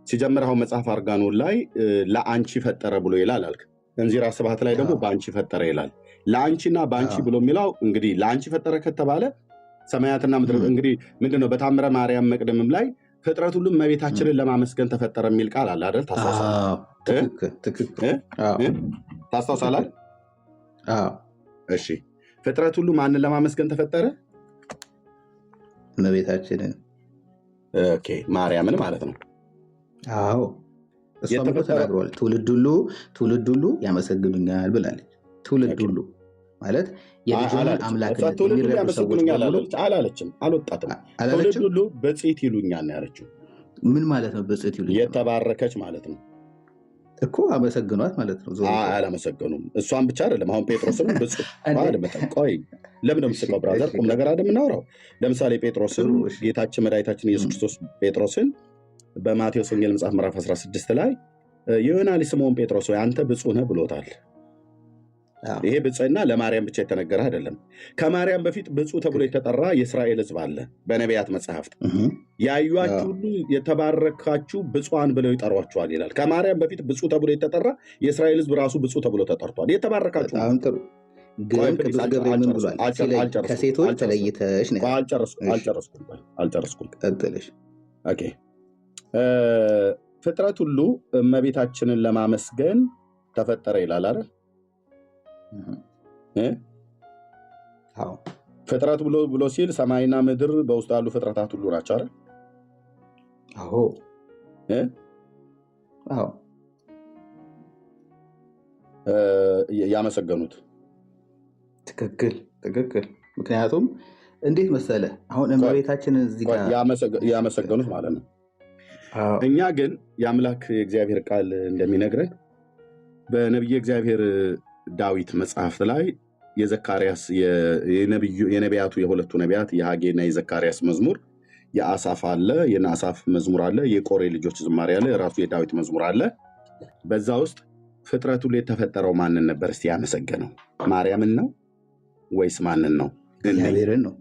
ሲጀምር አሁን መጽሐፍ አርጋኖን ላይ ለአንቺ ፈጠረ ብሎ ይላል አልክ። እንዚራ ስብሐት ላይ ደግሞ በአንቺ ፈጠረ ይላል። ለአንቺና በአንቺ ብሎ የሚለው እንግዲህ ለአንቺ ፈጠረ ከተባለ ሰማያትና ምድር እንግዲህ ምንድነው? በታምረ ማርያም መቅደምም ላይ ፍጥረት ሁሉም እመቤታችንን ለማመስገን ተፈጠረ የሚል ቃል አለ አይደል? ታስታውሳለህ? እሺ ፍጥረት ሁሉ ማንን ለማመስገን ተፈጠረ? እመቤታችንን። ኦኬ ማርያምን ማለት ነው። አዎ እሷም ተናግሯል። ትውልድ ሁሉ ያመሰግኑኛል ብላለች። ትውልድ ሁሉ ማለት የልጇን አምላክነት የሚረዱ ሰዎች አላለችም፣ አልወጣትም። ትውልድ ሁሉ በጽት ይሉኛል ያለችው ምን ማለት ነው? በጽት ይሉኛል የተባረከች ማለት ነው እኮ አመሰግኗት ማለት ነው። አላመሰገኑም። እሷን ብቻ አይደለም። አሁን ጴጥሮስን ቆይ ለምን ነው የምትስቀው ብራዘር? ቁም ነገር አይደል የምናወራው? ለምሳሌ ጴጥሮስን ጌታችን መድኃኒታችን ኢየሱስ ክርስቶስ ጴጥሮስን በማቴዎስ ወንጌል መጽሐፍ ምዕራፍ 16 ላይ የዮና ልጅ ስምዖን ጴጥሮስ ወይ አንተ ብፁዕ ነህ ብሎታል። ይሄ ብፅዕና ለማርያም ብቻ የተነገረ አይደለም። ከማርያም በፊት ብፁዕ ተብሎ የተጠራ የእስራኤል ሕዝብ አለ። በነቢያት መጽሐፍት ያዩአችሁ ሁሉ የተባረካችሁ ብፁዓን ብለው ይጠሯችኋል ይላል። ከማርያም በፊት ብፁዕ ተብሎ የተጠራ የእስራኤል ሕዝብ ራሱ ብፁዕ ተብሎ ተጠርቷል። የተባረካችሁ ከሴቶች ተለይተሽ ነው። አልጨረስኩም። ፍጥረት ሁሉ እመቤታችንን ለማመስገን ተፈጠረ ይላል አይደል? ፍጥረት ብሎ ሲል ሰማይና ምድር በውስጥ ያሉ ፍጥረታት ሁሉ ናቸው አይደል? ያመሰገኑት። ትክክል። ምክንያቱም እንዴት መሰለ አሁን እመቤታችንን እዚህ ጋር ያመሰገኑት ማለት ነው። እኛ ግን የአምላክ የእግዚአብሔር ቃል እንደሚነግረን በነቢየ እግዚአብሔር ዳዊት መጽሐፍት ላይ የዘካርያስ የነቢያቱ የሁለቱ ነቢያት የሐጌና የዘካርያስ መዝሙር የአሳፍ አለ፣ የአሳፍ መዝሙር አለ፣ የቆሬ ልጆች ዝማሬ አለ፣ የራሱ የዳዊት መዝሙር አለ። በዛ ውስጥ ፍጥረቱ ላይ የተፈጠረው ማንን ነበር እስቲ ያመሰገነው? ማርያምን ነው ወይስ ማንን ነው? እግዚአብሔርን ነው።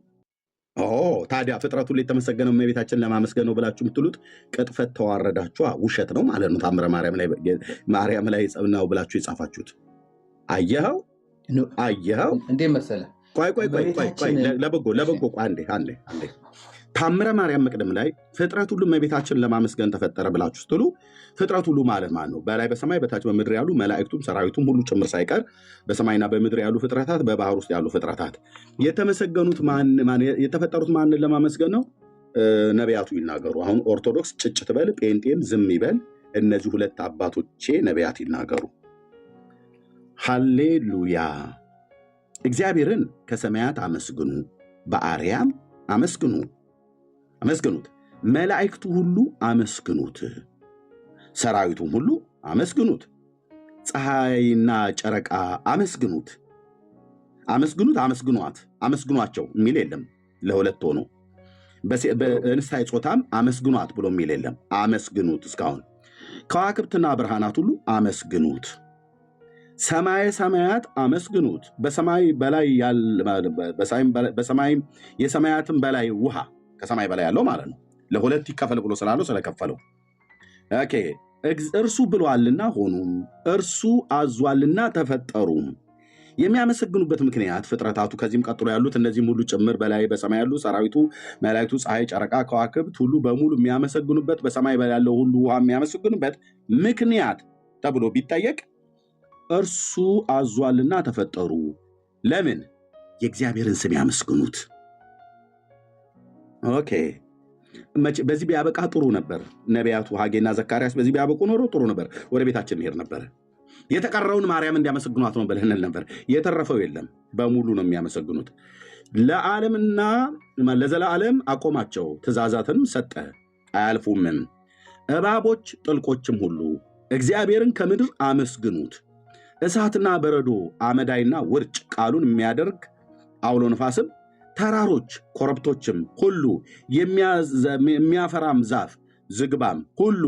ታዲያ ፍጥረቱ ላይ የተመሰገነው እመቤታችንን ለማመስገን ነው ብላችሁ የምትሉት ቅጥፈት ተዋረዳችሁ፣ ውሸት ነው ማለት ነው። ታምረ ማርያም ላይ ነው ብላችሁ የጻፋችሁት አየኸው። እንዴ መሰለህ? ቆይ ለበጎ አንዴ ታምረ ማርያም መቅደም ላይ ፍጥረት ሁሉ እመቤታችንን ለማመስገን ተፈጠረ ብላችሁ ስትሉ ፍጥረት ሁሉ ማለት ማን ነው? በላይ በሰማይ በታች በምድር ያሉ መላእክቱም ሰራዊቱም ሁሉ ጭምር ሳይቀር በሰማይና በምድር ያሉ ፍጥረታት በባህር ውስጥ ያሉ ፍጥረታት የተመሰገኑት የተፈጠሩት ማንን ለማመስገን ነው? ነቢያቱ ይናገሩ። አሁን ኦርቶዶክስ ጭጭ ትበል፣ ጴንጤም ዝም ይበል። እነዚህ ሁለት አባቶቼ ነቢያት ይናገሩ። ሃሌሉያ እግዚአብሔርን ከሰማያት አመስግኑ፣ በአርያም አመስግኑት፣ መላእክቱ ሁሉ አመስግኑት፣ ሰራዊቱም ሁሉ አመስግኑት፣ ፀሐይና ጨረቃ አመስግኑት። አመስግኗቸው የሚል የለም። ለሁለት ሆኖ በእንስታይ ጾታም አመስግኗት ብሎ የሚል የለም። አመስግኑት። እስካሁን ከዋክብትና ብርሃናት ሁሉ አመስግኑት፣ ሰማየ ሰማያት አመስግኑት። በሰማይም የሰማያትን በላይ ውሃ ከሰማይ በላይ ያለው ማለት ነው። ለሁለት ይከፈል ብሎ ስላለው ስለከፈለው ኦኬ። እርሱ ብሏልና ሆኑም፣ እርሱ አዟልና ተፈጠሩም። የሚያመሰግኑበት ምክንያት ፍጥረታቱ ከዚህም ቀጥሎ ያሉት እነዚህም ሁሉ ጭምር በላይ በሰማይ ያሉ ሰራዊቱ፣ መላእክቱ፣ ፀሐይ፣ ጨረቃ፣ ከዋክብት ሁሉ በሙሉ የሚያመሰግኑበት በሰማይ በላይ ያለው ሁሉ ውሃ የሚያመሰግኑበት ምክንያት ተብሎ ቢጠየቅ እርሱ አዟልና ተፈጠሩ። ለምን? የእግዚአብሔርን ስም ያመስግኑት። ኦኬ። በዚህ ቢያበቃ ጥሩ ነበር። ነቢያቱ ሐጌና ዘካርያስ በዚህ ቢያበቁ ኖሮ ጥሩ ነበር። ወደ ቤታችን መሄድ ነበር። የተቀረውን ማርያም እንዲያመሰግኗት ነው ብለህንል ነበር። የተረፈው የለም፣ በሙሉ ነው የሚያመሰግኑት። ለዓለምና ለዘላለም አቆማቸው፣ ትእዛዛትንም ሰጠ፣ አያልፉምም። እባቦች ጥልቆችም ሁሉ እግዚአብሔርን ከምድር አመስግኑት። እሳትና በረዶ፣ አመዳይና ውርጭ፣ ቃሉን የሚያደርግ አውሎ ነፋስም፣ ተራሮች ኮረብቶችም ሁሉ፣ የሚያፈራም ዛፍ ዝግባም ሁሉ፣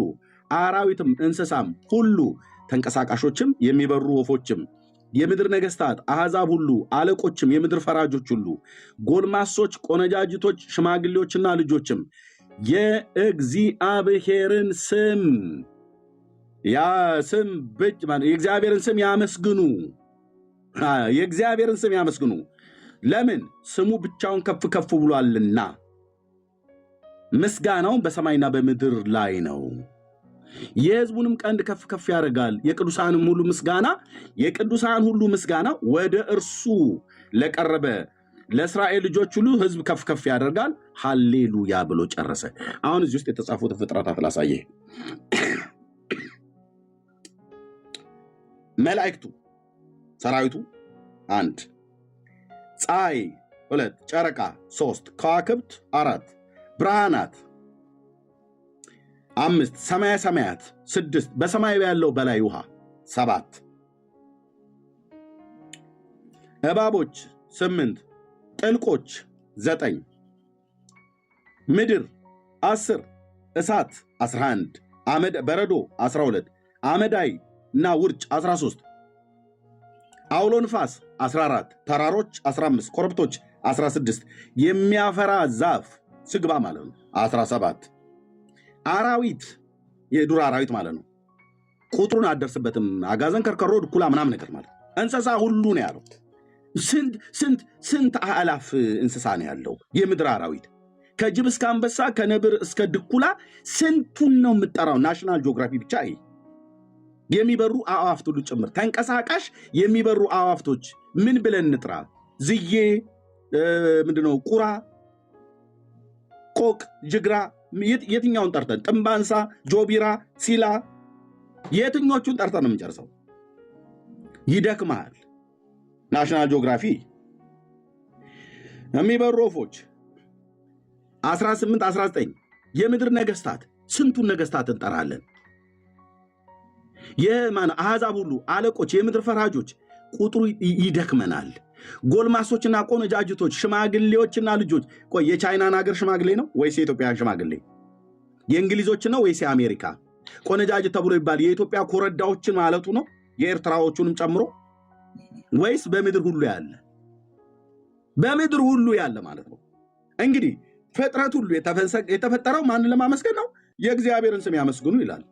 አራዊትም እንስሳም ሁሉ፣ ተንቀሳቃሾችም የሚበሩ ወፎችም፣ የምድር ነገስታት፣ አሕዛብ ሁሉ፣ አለቆችም፣ የምድር ፈራጆች ሁሉ፣ ጎልማሶች፣ ቆነጃጅቶች፣ ሽማግሌዎችና ልጆችም የእግዚአብሔርን ስም የእግዚአብሔርን ስም ያመስግኑ። የእግዚአብሔርን ስም ያመስግኑ። ለምን? ስሙ ብቻውን ከፍ ከፍ ብሏልና፣ ምስጋናውን በሰማይና በምድር ላይ ነው። የሕዝቡንም ቀንድ ከፍ ከፍ ያደርጋል። የቅዱሳን ሁሉ ምስጋና ወደ እርሱ ለቀረበ ለእስራኤል ልጆች ሁሉ ሕዝብ ከፍ ከፍ ያደርጋል። ሃሌሉያ ብሎ ጨረሰ። አሁን እዚህ ውስጥ የተጻፉትን ፍጥረታት ላሳየ። መላእክቱ ሰራዊቱ 1፣ ፀሐይ 2፣ ጨረቃ 3፣ ከዋክብት 4፣ ብርሃናት 5፣ ሰማየ ሰማያት 6፣ በሰማይ ያለው በላይ ውሃ 7፣ እባቦች 8፣ ጥልቆች 9፣ ምድር 10፣ እሳት 11፣ በረዶ 12፣ አመዳይ እና ውርጭ 13፣ አውሎ ንፋስ 14፣ ተራሮች 15፣ ኮረብቶች 16፣ የሚያፈራ ዛፍ ዝግባ ማለት ነው 17፣ አራዊት የዱር አራዊት ማለት ነው። ቁጥሩን አደርስበትም። አጋዘን፣ ከርከሮ፣ ድኩላ ምናምን ነገር ማለት እንስሳ ሁሉ ነው ያለው። ስንት አላፍ እንስሳ ነው ያለው የምድር አራዊት። ከጅብ እስከ አንበሳ፣ ከነብር እስከ ድኩላ ስንቱን ነው የምጠራው? ናሽናል ጂኦግራፊ ብቻ ይሄ የሚበሩ አዕዋፍት ሁሉ ጭምር፣ ተንቀሳቃሽ የሚበሩ አዕዋፍቶች ምን ብለን እንጥራ? ዝዬ፣ ምንድነው ቁራ፣ ቆቅ፣ ጅግራ፣ የትኛውን ጠርተን? ጥንባንሳ፣ ጆቢራ፣ ሲላ፣ የትኞቹን ጠርተን ነው የምንጨርሰው? ይደክማል። ናሽናል ጂኦግራፊ የሚበሩ ወፎች 18 19፣ የምድር ነገስታት ስንቱን ነገስታት እንጠራለን? አሕዛብ ሁሉ፣ አለቆች፣ የምድር ፈራጆች ቁጥሩ ይደክመናል። ጎልማሶችና ቆነጃጅቶች፣ ሽማግሌዎችና ልጆች። ቆይ የቻይናን ሀገር ሽማግሌ ነው ወይስ የኢትዮጵያን ሽማግሌ? የእንግሊዞችን ነው ወይስ የአሜሪካ? ቆነጃጅት ተብሎ ይባል የኢትዮጵያ ኮረዳዎችን ማለቱ ነው የኤርትራዎቹንም ጨምሮ? ወይስ በምድር ሁሉ ያለ? በምድር ሁሉ ያለ ማለት ነው። እንግዲህ ፍጥረት ሁሉ የተፈጠረው ማንን ለማመስገን ነው? የእግዚአብሔርን ስም ያመስግኑ ይላል።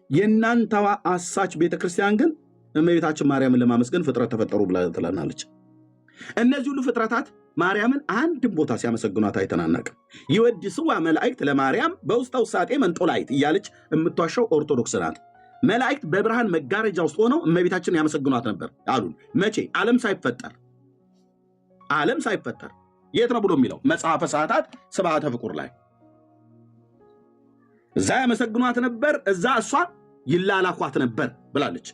የእናንተዋ አሳች ቤተክርስቲያን ግን እመቤታችን ማርያምን ለማመስገን ፍጥረት ተፈጠሩ ትለናለች። እነዚህ ሁሉ ፍጥረታት ማርያምን አንድም ቦታ ሲያመሰግኗት አይተናናቅም። ይወድስዋ መላእክት ለማርያም በውስጠ ውሳጤ መንጦላይት እያለች የምትዋሸው ኦርቶዶክስ ናት። መላእክት በብርሃን መጋረጃ ውስጥ ሆነው እመቤታችን ያመሰግኗት ነበር አሉን። መቼ? ዓለም ሳይፈጠር። የት ነው ብሎ የሚለው መጽሐፈ ሰዓታት ስብሐተ ፍቁር ላይ እዛ ያመሰግኗት ነበር፣ እዛ እሷ ይላላኳት ነበር ብላለች።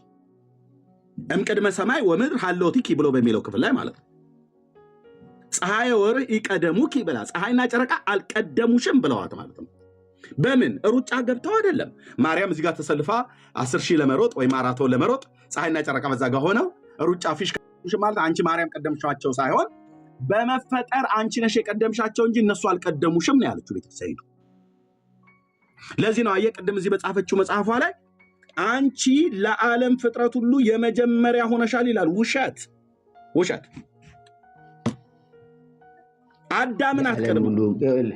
እምቅድመ ሰማይ ወምድር ሀሎቲኪ ብሎ በሚለው ክፍል ላይ ማለት ነው። ፀሐይ ወር ይቀደሙኪ ብላ ፀሐይና ጨረቃ አልቀደሙሽም ብለዋት ማለት ነው። በምን ሩጫ ገብተው አይደለም። ማርያም እዚህ ጋር ተሰልፋ 10,000 ለመሮጥ ወይ ማራቶን ለመሮጥ ፀሐይና ጨረቃ በዛ ጋር ሆነው ሩጫ ፊሽ ማለት አንቺ ማርያም ቀደምሻቸው ሳይሆን በመፈጠር አንቺ ነሽ የቀደምሻቸው እንጂ እነሱ አልቀደሙሽም ነው ያለችው ቤተክርስቲያን። ለዚህ ነው አየህ ቅድም እዚህ በጻፈችው መጽሐፏ ላይ አንቺ ለዓለም ፍጥረት ሁሉ የመጀመሪያ ሆነሻል ይላል። ውሸት አዳምን አትቀድም።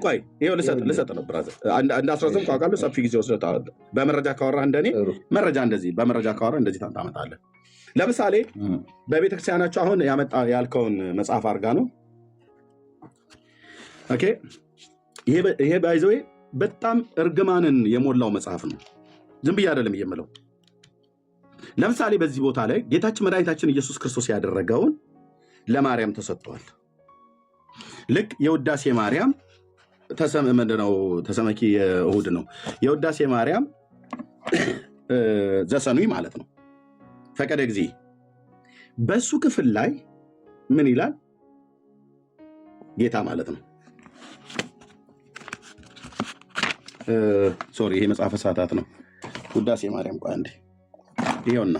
ቆይ ይሄው ልሰጥ ነው ብራዘር። አንድ 19 ቋቃሉ ሰፊ ጊዜ ወስደታል። በመረጃ ካወራ እንደኔ መረጃ እንደዚህ በመረጃ ካወራ እንደዚህ ታመጣለህ። ለምሳሌ በቤተክርስቲያናቸው አሁን ያልከውን መጽሐፍ አርጋ ነው። ኦኬ ይሄ ባይዘው በጣም እርግማንን የሞላው መጽሐፍ ነው። ዝም ብዬ አይደለም የምለው። ለምሳሌ በዚህ ቦታ ላይ ጌታችን መድኃኒታችን ኢየሱስ ክርስቶስ ያደረገውን ለማርያም ተሰጥቷል። ልክ የውዳሴ ማርያም ተሰመኪ እሁድ ነው። የውዳሴ ማርያም ዘሰኑይ ማለት ነው። ፈቀደ ጊዜ በሱ ክፍል ላይ ምን ይላል ጌታ ማለት ነው። ሶሪ ይሄ መጽሐፈ ሰዓታት ነው። ውዳሴ ማርያም ቆይ አንዴ ይሄውና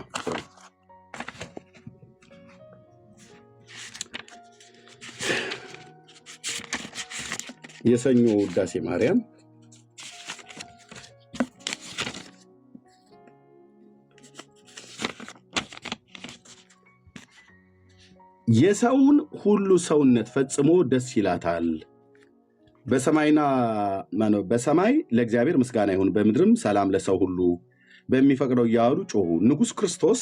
የሰኞ ውዳሴ ማርያም የሰውን ሁሉ ሰውነት ፈጽሞ ደስ ይላታል። በሰማይ ለእግዚአብሔር ምስጋና ይሁን፣ በምድርም ሰላም ለሰው ሁሉ በሚፈቅደው እያሉ ጮሁ። ንጉሥ ክርስቶስ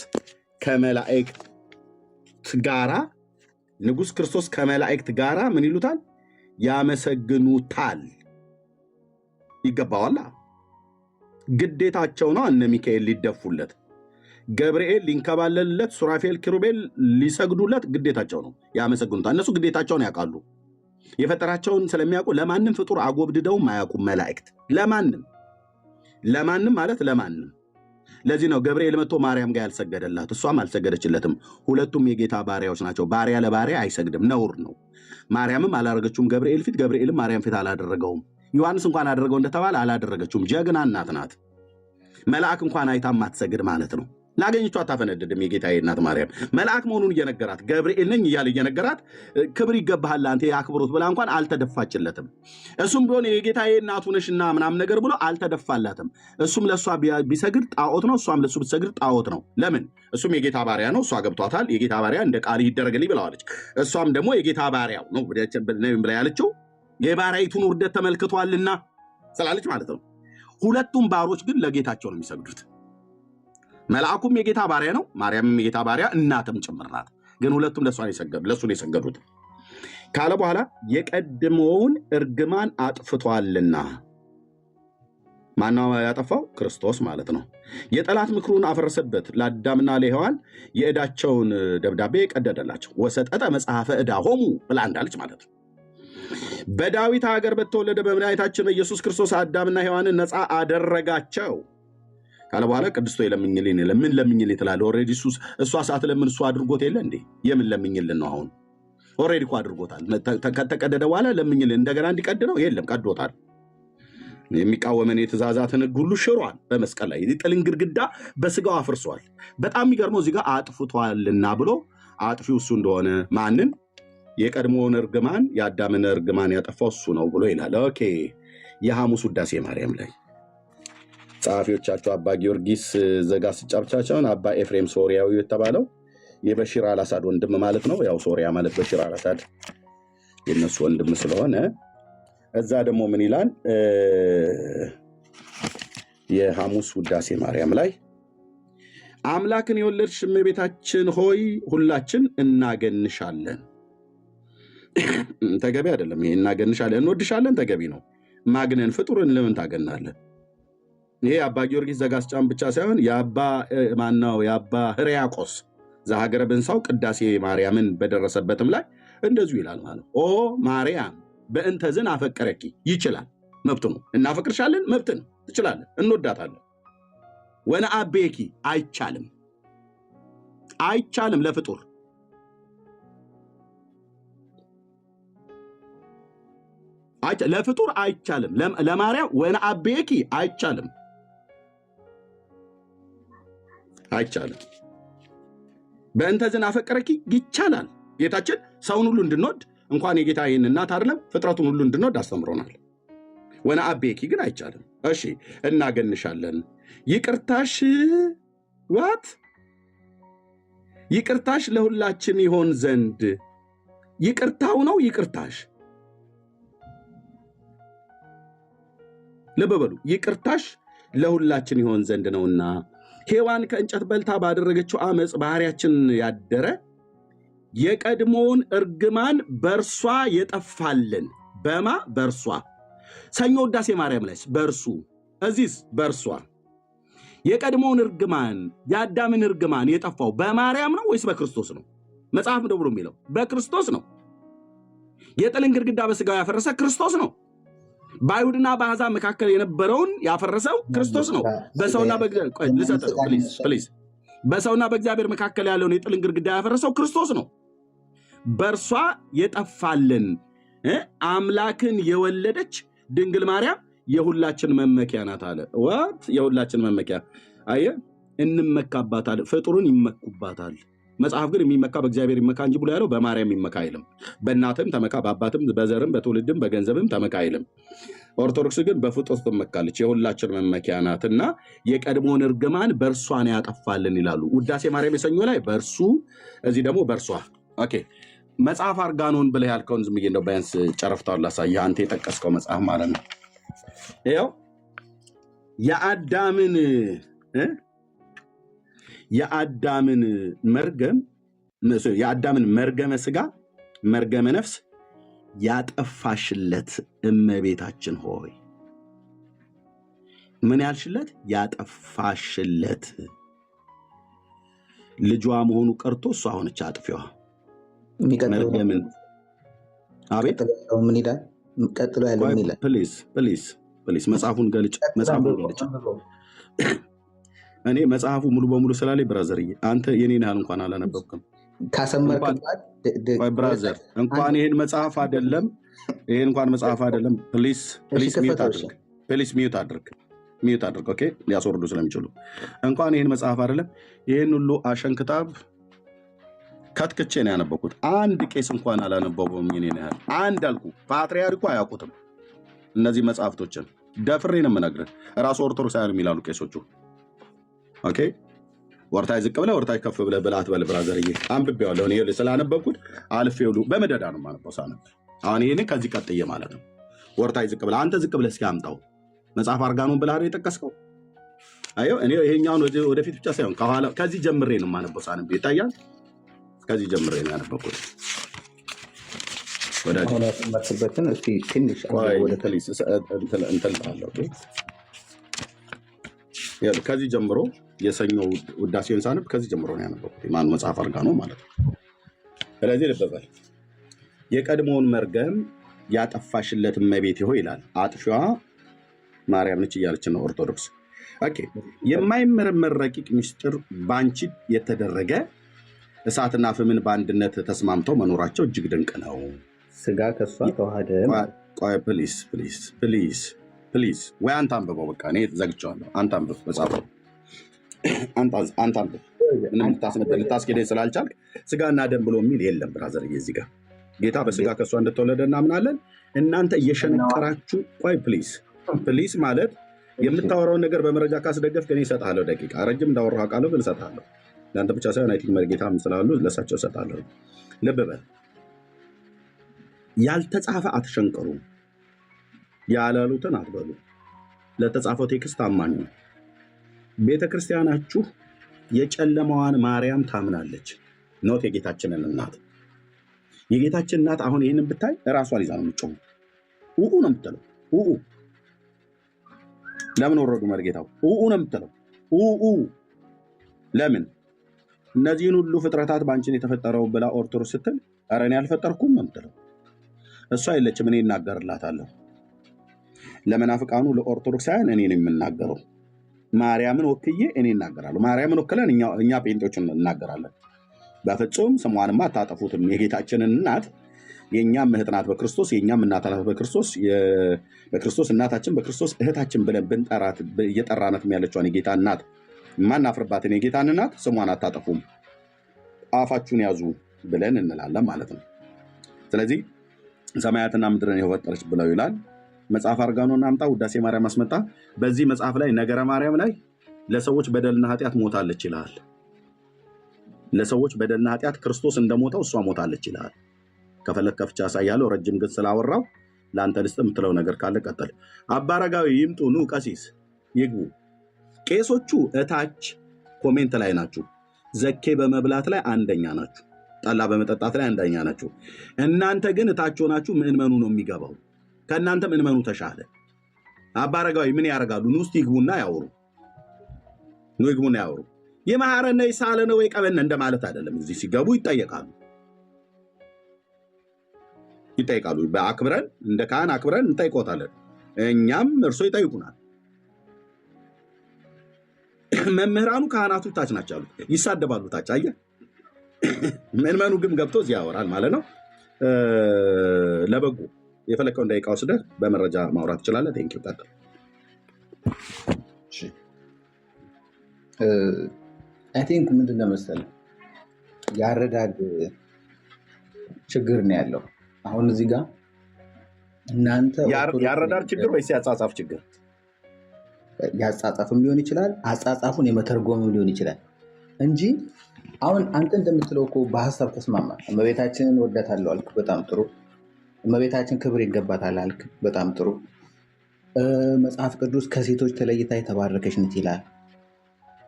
ከመላእክት ጋራ ምን ይሉታል? ያመሰግኑታል። ይገባዋል። ግዴታቸው ነው። እነ ሚካኤል ሊደፉለት፣ ገብርኤል ሊንከባለልለት፣ ሱራፌል ኪሩቤል ሊሰግዱለት ግዴታቸው ነው። ያመሰግኑታል። እነሱ ግዴታቸውን ያውቃሉ። የፈጠራቸውን ስለሚያውቁ ለማንም ፍጡር አጎብድደውም አያውቁም። መላእክት ለማንም ማለት ለማንም። ለዚህ ነው ገብርኤል መጥቶ ማርያም ጋር ያልሰገደላት፣ እሷም አልሰገደችለትም። ሁለቱም የጌታ ባሪያዎች ናቸው። ባሪያ ለባሪያ አይሰግድም፣ ነውር ነው። ማርያምም አላደረገችውም ገብርኤል ፊት፣ ገብርኤልም ማርያም ፊት አላደረገውም። ዮሐንስ እንኳን አደረገው እንደተባለ አላደረገችውም። ጀግና እናት ናት። መልአክ እንኳን አይታ ማትሰግድ ማለት ነው። ላገኘችው አታፈነድድም። የጌታዬ እናት ማርያም መልአክ መሆኑን እየነገራት ገብርኤል ነኝ እያለ እየነገራት ክብር ይገባሃል አንተ የአክብሮት ብላ እንኳን አልተደፋችለትም። እሱም ቢሆን የጌታዬ እናቱ ነሽና ምናምን ነገር ብሎ አልተደፋላትም። እሱም ለእሷ ቢሰግድ ጣዖት ነው፣ እሷም ለእሱ ብትሰግድ ጣዖት ነው። ለምን? እሱም የጌታ ባሪያ ነው። እሷ ገብቷታል። የጌታ ባሪያ እንደ ቃል ይደረግልኝ ብለዋለች። እሷም ደግሞ የጌታ ባሪያው ነው ብላ ያለችው የባሪያይቱን ውርደት ተመልክቷልና ስላለች ማለት ነው። ሁለቱም ባሮች ግን ለጌታቸው ነው የሚሰግዱት። መልአኩም የጌታ ባሪያ ነው፣ ማርያምም የጌታ ባሪያ እናትም ጭምር ናት። ግን ሁለቱም ለሱ ነው የሰገዱት ካለ በኋላ የቀድሞውን እርግማን አጥፍቷልና። ማነው ያጠፋው? ክርስቶስ ማለት ነው። የጠላት ምክሩን አፈረሰበት፣ ለአዳምና ለሔዋን የዕዳቸውን ደብዳቤ ቀደደላቸው። ወሰጠጠ መጽሐፈ ዕዳሆሙ ብላ እንዳለች ማለት ነው። በዳዊት ሀገር በተወለደ በመድኃኒታችን በኢየሱስ ክርስቶስ አዳምና ሔዋንን ነፃ አደረጋቸው ካለ በኋላ ቅድስቶ የለምኝልን ለምን ለምኝልን ትላለህ? ኦልሬዲ እሷ ሰዓት ለምን እሱ አድርጎት የለ እንዴ? የምን ለምኝልን ነው? አሁን ኦልሬዲ እኮ አድርጎታል። ከተቀደደ በኋላ ለምኝልን እንደገና እንዲቀድ ነው? የለም ቀዶታል። የሚቃወመን የትእዛዛትን ሕግ ሁሉ ሽሯል። በመስቀል ላይ የጥልን ግድግዳ በስጋው አፍርሷል። በጣም የሚገርመው እዚህ ጋር አጥፍቷልና ብሎ አጥፊው እሱ እንደሆነ ማንን? የቀድሞውን እርግማን የአዳምን እርግማን ያጠፋው እሱ ነው ብሎ ይላል። ኦኬ የሐሙስ ውዳሴ ማርያም ላይ ጸሐፊዎቻቸው አባ ጊዮርጊስ ዘጋስጫ ብቻቸውን አባ ኤፍሬም ሶሪያዊ የተባለው የበሽር አልአሳድ ወንድም ማለት ነው። ያው ሶሪያ ማለት በሽር አልአሳድ የነሱ ወንድም ስለሆነ እዛ ደግሞ ምን ይላል? የሐሙስ ውዳሴ ማርያም ላይ አምላክን የወለድሽ እመቤታችን ሆይ ሁላችን እናገንሻለን። ተገቢ አይደለም ይሄ። እናገንሻለን፣ እንወድሻለን ተገቢ ነው። ማግነን ፍጡርን ለምን ታገናለን? ይሄ አባ ጊዮርጊስ ዘጋስጫን ብቻ ሳይሆን የአባ ሕርያቆስ ዘሀገረ ብንሳው ቅዳሴ ማርያምን በደረሰበትም ላይ እንደዚሁ ይላል ማለት ኦ ማርያም በእንተዝን አፈቀረኪ ይችላል፣ መብት ነው። እናፈቅርሻለን፣ መብት ነው፣ ትችላለን፣ እንወዳታለን። ወነአቤኪ አይቻልም ለፍጡር ለፍጡር አይቻልም። ለማርያም ወነአቤኪ አይቻልም፣ አይቻልም። በእንተ ዝናፈቀረኪ ይቻላል። ጌታችን ሰውን ሁሉ እንድንወድ እንኳን የጌታ ይህን እናት አይደለም ፍጥረቱን ሁሉ እንድንወድ አስተምሮናል። ወነአቤኪ ግን አይቻልም። እሺ እናገንሻለን። ይቅርታሽ ዋት ይቅርታሽ ለሁላችን ይሆን ዘንድ ይቅርታው ነው ይቅርታሽ። ልብ በሉ ይቅርታሽ ለሁላችን ይሆን ዘንድ ነውና ሔዋን ከእንጨት በልታ ባደረገችው አመፅ ባህሪያችን ያደረ የቀድሞውን እርግማን በእርሷ የጠፋልን በማ በእርሷ ሰኞ ውዳሴ ማርያም ላይ በእርሱ እዚህስ በእርሷ የቀድሞውን እርግማን የአዳምን እርግማን የጠፋው በማርያም ነው ወይስ በክርስቶስ ነው? መጽሐፍ ነው ብሎ የሚለው በክርስቶስ ነው። የጥልን ግድግዳ በስጋው ያፈረሰ ክርስቶስ ነው። በአይሁድና በአሕዛብ መካከል የነበረውን ያፈረሰው ክርስቶስ ነው። በሰውና በእግዚአብሔር መካከል ያለውን የጥልን ግድግዳ ያፈረሰው ክርስቶስ ነው። በእርሷ የጠፋልን አምላክን የወለደች ድንግል ማርያም የሁላችን መመኪያ ናት አለ። ዋት የሁላችን መመኪያ አየህ፣ እንመካባታል። ፍጡሩን ይመኩባታል። መጽሐፍ ግን የሚመካ በእግዚአብሔር ይመካ እንጂ ብሎ ያለው በማርያም ይመካ አይልም። በእናትም ተመካ፣ በአባትም፣ በዘርም፣ በትውልድም፣ በገንዘብም ተመካ አይልም። ኦርቶዶክስ ግን በፍጡር ትመካለች። የሁላችን መመኪያ ናትና የቀድሞውን እርግማን በእርሷን ያጠፋልን ይላሉ። ውዳሴ ማርያም የሰኞ ላይ በእርሱ፣ እዚህ ደግሞ በእርሷ። ኦኬ መጽሐፍ አርጋኖን ብለህ ያልከውን ዝም ብዬ እንደው ቢያንስ ጨረፍታውን ላሳየህ። አንተ የጠቀስከው መጽሐፍ ማለት ነው። ይኸው የአዳምን መርገመ ስጋ መርገመ ነፍስ ያጠፋሽለት እመቤታችን ሆይ ምን ያልሽለት? ያጠፋሽለት ልጇ መሆኑ ቀርቶ እሷ ሆነች አጥፊዋ። መርገምን አቤት ምን ይላል? ቀጥሎ ያለው ምን ይላል? ፕሊዝ መጽሐፉን ገልጭ። እኔ መጽሐፉ ሙሉ በሙሉ ስላለኝ ብራዘርዬ፣ አንተ የኔን ያህል እንኳን አላነበብክም። ብራዘር እንኳን ይሄን መጽሐፍ አይደለም ፕሊዝ ሚዩት አድርግ። ኦኬ ሊያስወርዱ ስለሚችሉ እንኳን ይሄን መጽሐፍ አይደለም ይሄን ሁሉ አሸንክታብ ከትክቼ ነው ያነበብኩት። አንድ ቄስ እንኳን አላነበበውም የኔን ያህል። አንድ አልኩ። ፓትርያርኩ አያውቁትም እነዚህ መጽሐፍቶችን። ደፍሬ ነው የምነግርህ። ራሱ ኦርቶዶክሳውያን የሚላሉ ቄሶቹ። ኦኬ ወርታይ ዝቅ ብለህ ወርታይ ከፍ ብለህ ብለህ አትበል ብራዘርዬ። አንብቤዋለሁ እኔ ስላነበብኩት አልፌ ሁሉ በመደዳ ነው የማነበው ሳነብ። አሁን ይሄን ከዚህ ቀጥዬ ማለት ነው። ወርታይ ዝቅ ብለህ አንተ ዝቅ ብለህ እስኪ አምጣው። መጽሐፍ አርጋኖን ብለህ አይደል የጠቀስከው? አየው እኔ ይሄኛውን ወደፊት ብቻ ሳይሆን ከኋላ ከዚህ ጀምሬ ነው የማነበው ሳነብ። ይታያል። ከዚህ ጀምሬ ነው ያነበብኩት። ወዳጅበትን እስቲ ትንሽ ከዚህ ጀምሮ የሰኞ ውዳሴን ሳነብ ከዚህ ጀምሮ ነው ያነበብኩት። ማን መጽሐፍ አርጋኖን ማለት ነው። ስለዚህ ልብ በል የቀድሞውን መርገም ያጠፋሽለት እመቤቴ ሆይ ይላል። አጥፊዋ ማርያም ነች እያለች ነው ኦርቶዶክስ። ኦኬ የማይመረመር ረቂቅ ምስጢር ባንቺ የተደረገ እሳትና ፍምን በአንድነት ተስማምተው መኖራቸው እጅግ ድንቅ ነው። ስጋ ከሷ ተዋህደ። ቆይ ፕሊዝ ወይ አንተ አንብበው። በቃ እኔ ዘግቼዋለሁ። አንተ አንብብ መጽሐፉን። አንተ አንብብ። ምንም ልታስኬደኝ ስላልቻልክ ስጋና ደም ብሎ የሚል የለም ብራዘር። እዚህ ጋር ጌታ በስጋ ከሷ እንደተወለደ እናምናለን። እናንተ እየሸነቀራችሁ ቆይ ፕሊዝ ማለት የምታወራውን ነገር በመረጃ ካስደገፍክ እኔ እሰጥሃለሁ። ደቂቃ ረጅም እንዳወራሁ ቃሉ ግን እሰጥሃለሁ። ለአንተ ብቻ ሳይሆን አይቲንክ መርጌታም ስላሉ ለሳቸው እሰጥሃለሁ። ልብ በል ያልተጻፈ አትሸንቀሩ፣ ያላሉትን አትበሉ። ለተጻፈው ቴክስት ታማኝ ነው። ቤተክርስቲያናችሁ የጨለማዋን ማርያም ታምናለች። ኖት የጌታችንን እናት። የጌታችን እናት አሁን ይህንን ብታይ እራሷን ይዛ ነው የምትጮኸው። ኡኡ ነው የምትለው። ኡኡ ለምን ወረዱ መርጌታው? ኡኡ ነው የምትለው። ኡኡ ለምን? እነዚህን ሁሉ ፍጥረታት ባንቺን የተፈጠረው ብላ ኦርቶዶክስ ስትል ኧረ እኔ አልፈጠርኩም ነው የምትለው። እሷ የለችም፣ እኔ እናገርላታለሁ። ለመናፍቃኑ ለኦርቶዶክሳውያን እኔ ነው የምናገረው። ማርያምን ወክዬ እኔ እናገራለሁ። ማርያምን ወክለን እኛ ጴንጤዎችን እናገራለን። በፍጹም ስሟንማ አታጠፉትም። የጌታችንን እናት የእኛም እህት ናት በክርስቶስ፣ የእኛም እናት ናት በክርስቶስ። በክርስቶስ እናታችን በክርስቶስ እህታችን ብለን ብንጠራት እየጠራናትም ያለችዋን የጌታ እናት ማናፍርባትን የጌታን እናት ስሟን አታጠፉም፣ አፋችሁን ያዙ ብለን እንላለን ማለት ነው። ስለዚህ ሰማያትና ምድርን የፈጠረች ብለው ይላል። መጽሐፍ አርጋኖና አምጣ፣ ውዳሴ ማርያም አስመጣ። በዚህ መጽሐፍ ላይ ነገረ ማርያም ላይ ለሰዎች በደልና ኃጢአት ሞታለች ይላል። ለሰዎች በደልና ኃጢአት ክርስቶስ እንደሞተው እሷ ሞታለች ይላል። ከፈለክ ከፍቻ ያሳያለሁ። ረጅም ግን ስላወራው ለአንተ ልስጥ የምትለው ነገር ካለ ቀጠል። አባ አረጋዊ ይምጡ፣ ኑ ቀሲስ ይግቡ። ቄሶቹ እታች ኮሜንት ላይ ናችሁ። ዘኬ በመብላት ላይ አንደኛ ናችሁ፣ ጠላ በመጠጣት ላይ አንደኛ ናችሁ። እናንተ ግን እታች ሆናችሁ ምእመኑ ነው የሚገባው። ከእናንተ ምእመኑ ተሻለ። አባ አረጋዊ ምን ያደርጋሉ? ኑ ውስጥ ይግቡና ያወሩ። ኑ ይግቡና ያወሩ። የማሐረነ ይሳለ ነው የቀበነ እንደማለት አይደለም። እዚህ ሲገቡ ይጠየቃሉ። በአክብረን እንደ ካህን አክብረን እንጠይቆታለን። እኛም እርሶ ይጠይቁናል። መምህራኑ ካህናቱ ታች ናቸው ያሉት፣ ይሳደባሉ ታች። አየህ፣ ምእመኑ ግን ገብቶ እዚህ ያወራል ማለት ነው። ለበጎ የፈለከውን ደቂቃ ወስደህ በመረጃ ማውራት ትችላለህ። ቴንኪው። ቀጥል። አይ ቲንክ ምንድን ነው መሰለህ ያረዳድ ችግር ነው ያለው። አሁን እዚህ ጋር እናንተ ያረዳድ ችግር ወይስ ያጻጻፍ ችግር? ያጻጻፍም ሊሆን ይችላል፣ አጻጻፉን የመተርጎምም ሊሆን ይችላል እንጂ አሁን አንተ እንደምትለው እኮ በሀሳብ ተስማማ። እመቤታችንን ወዳታለሁ አልክ፣ በጣም ጥሩ። እመቤታችን ክብር ይገባታል አልክ፣ በጣም ጥሩ። መጽሐፍ ቅዱስ ከሴቶች ተለይታ የተባረከች ነች ይላል።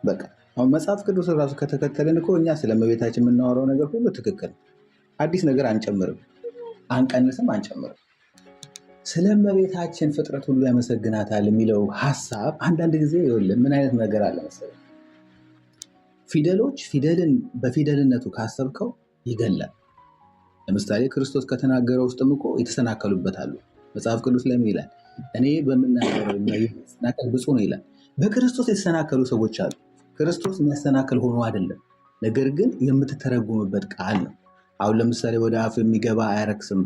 በቃ አሁን መጽሐፍ ቅዱስ ራሱ ከተከተልን እኮ እኛ ስለ እመቤታችን የምናወራው ነገር ሁሉ ትክክል፣ አዲስ ነገር አንጨምርም፣ አንቀንስም፣ አንጨምርም። ስለ እመቤታችን ፍጥረት ሁሉ ያመሰግናታል የሚለው ሀሳብ አንዳንድ ጊዜ ይኸውልህ ምን አይነት ነገር አለ መሰለህ፣ ፊደሎች ፊደልን በፊደልነቱ ካሰብከው ይገላል። ለምሳሌ ክርስቶስ ከተናገረው ውስጥም እኮ የተሰናከሉበታሉ። መጽሐፍ ቅዱስ ላይ ምን ይላል? እኔ በምናገረው የተሰናከል ብፁዕ ነው ይላል። በክርስቶስ የተሰናከሉ ሰዎች አሉ። ክርስቶስ የሚያሰናክል ሆኖ አይደለም፣ ነገር ግን የምትተረጉምበት ቃል ነው። አሁን ለምሳሌ ወደ አፍ የሚገባ አያረክስም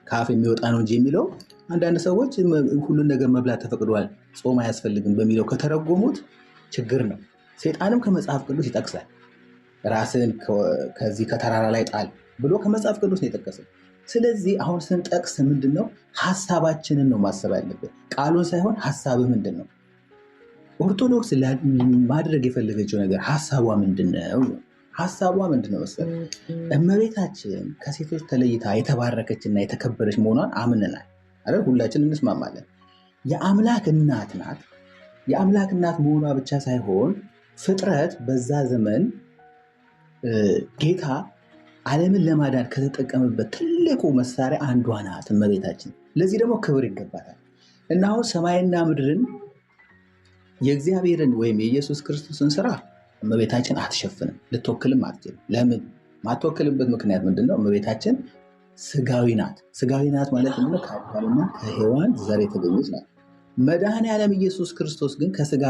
ከአፍ የሚወጣ ነው እንጂ የሚለው አንዳንድ ሰዎች ሁሉን ነገር መብላት ተፈቅዷል ጾም አያስፈልግም በሚለው ከተረጎሙት ችግር ነው። ሰይጣንም ከመጽሐፍ ቅዱስ ይጠቅሳል። ራስን ከዚህ ከተራራ ላይ ጣል ብሎ ከመጽሐፍ ቅዱስ ነው የጠቀሰው። ስለዚህ አሁን ስንጠቅስ ምንድን ነው ሀሳባችንን ነው ማሰብ ያለብን፣ ቃሉን ሳይሆን ሀሳብህ ምንድን ነው። ኦርቶዶክስ ማድረግ የፈለገችው ነገር ሀሳቧ ምንድን ነው? ሀሳቧ ምንድን ነው መሰለህ? እመቤታችን ከሴቶች ተለይታ የተባረከችና የተከበረች መሆኗን አምነናል አይደል? ሁላችን እንስማማለን። የአምላክ እናት ናት። የአምላክ እናት መሆኗ ብቻ ሳይሆን ፍጥረት በዛ ዘመን ጌታ ዓለምን ለማዳን ከተጠቀመበት ትልቁ መሳሪያ አንዷ ናት እመቤታችን። ለዚህ ደግሞ ክብር ይገባታል። እና አሁን ሰማይና ምድርን የእግዚአብሔርን ወይም የኢየሱስ ክርስቶስን ስራ እመቤታችን አትሸፍንም፣ ልትወክልም አትችልም። ለምን? ማትወክልበት ምክንያት ምንድን ነው? እመቤታችን ስጋዊ ናት። ስጋዊ ናት ማለት ምንድነው? ከአዳምና ከሔዋን ዘር የተገኘች ናት። መድኃኔዓለም ኢየሱስ ክርስቶስ ግን ከስጋ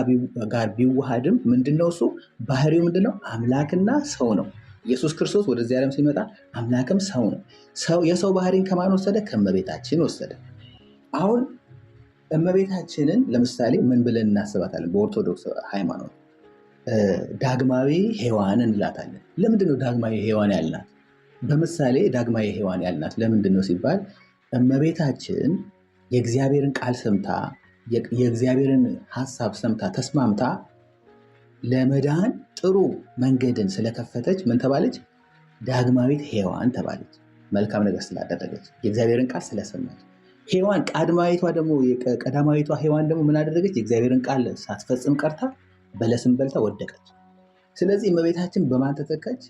ጋር ቢዋሃድም ምንድነው? እሱ ባህሪው ምንድነው? አምላክና ሰው ነው። ኢየሱስ ክርስቶስ ወደዚህ ዓለም ሲመጣ አምላክም ሰው ነው። የሰው ባህሪን ከማን ወሰደ? ከእመቤታችን ወሰደ። አሁን እመቤታችንን ለምሳሌ ምን ብለን እናስባታለን? በኦርቶዶክስ ሃይማኖት ዳግማዊ ሔዋን እንላታለን። ለምንድነው ዳግማዊ ሔዋን ያልናት? በምሳሌ ዳግማዊ ሔዋን ያልናት ለምንድን ነው ሲባል እመቤታችን የእግዚአብሔርን ቃል ሰምታ የእግዚአብሔርን ሀሳብ ሰምታ ተስማምታ ለመዳን ጥሩ መንገድን ስለከፈተች ምን ተባለች? ዳግማዊት ሔዋን ተባለች። መልካም ነገር ስላደረገች የእግዚአብሔርን ቃል ስለሰማች። ሔዋን ቀዳማዊቷ ሔዋን ደግሞ ምን አደረገች? የእግዚአብሔርን ቃል ሳትፈጽም ቀርታ በለስን በልታ ወደቀች። ስለዚህ እመቤታችን በማን ተተካች?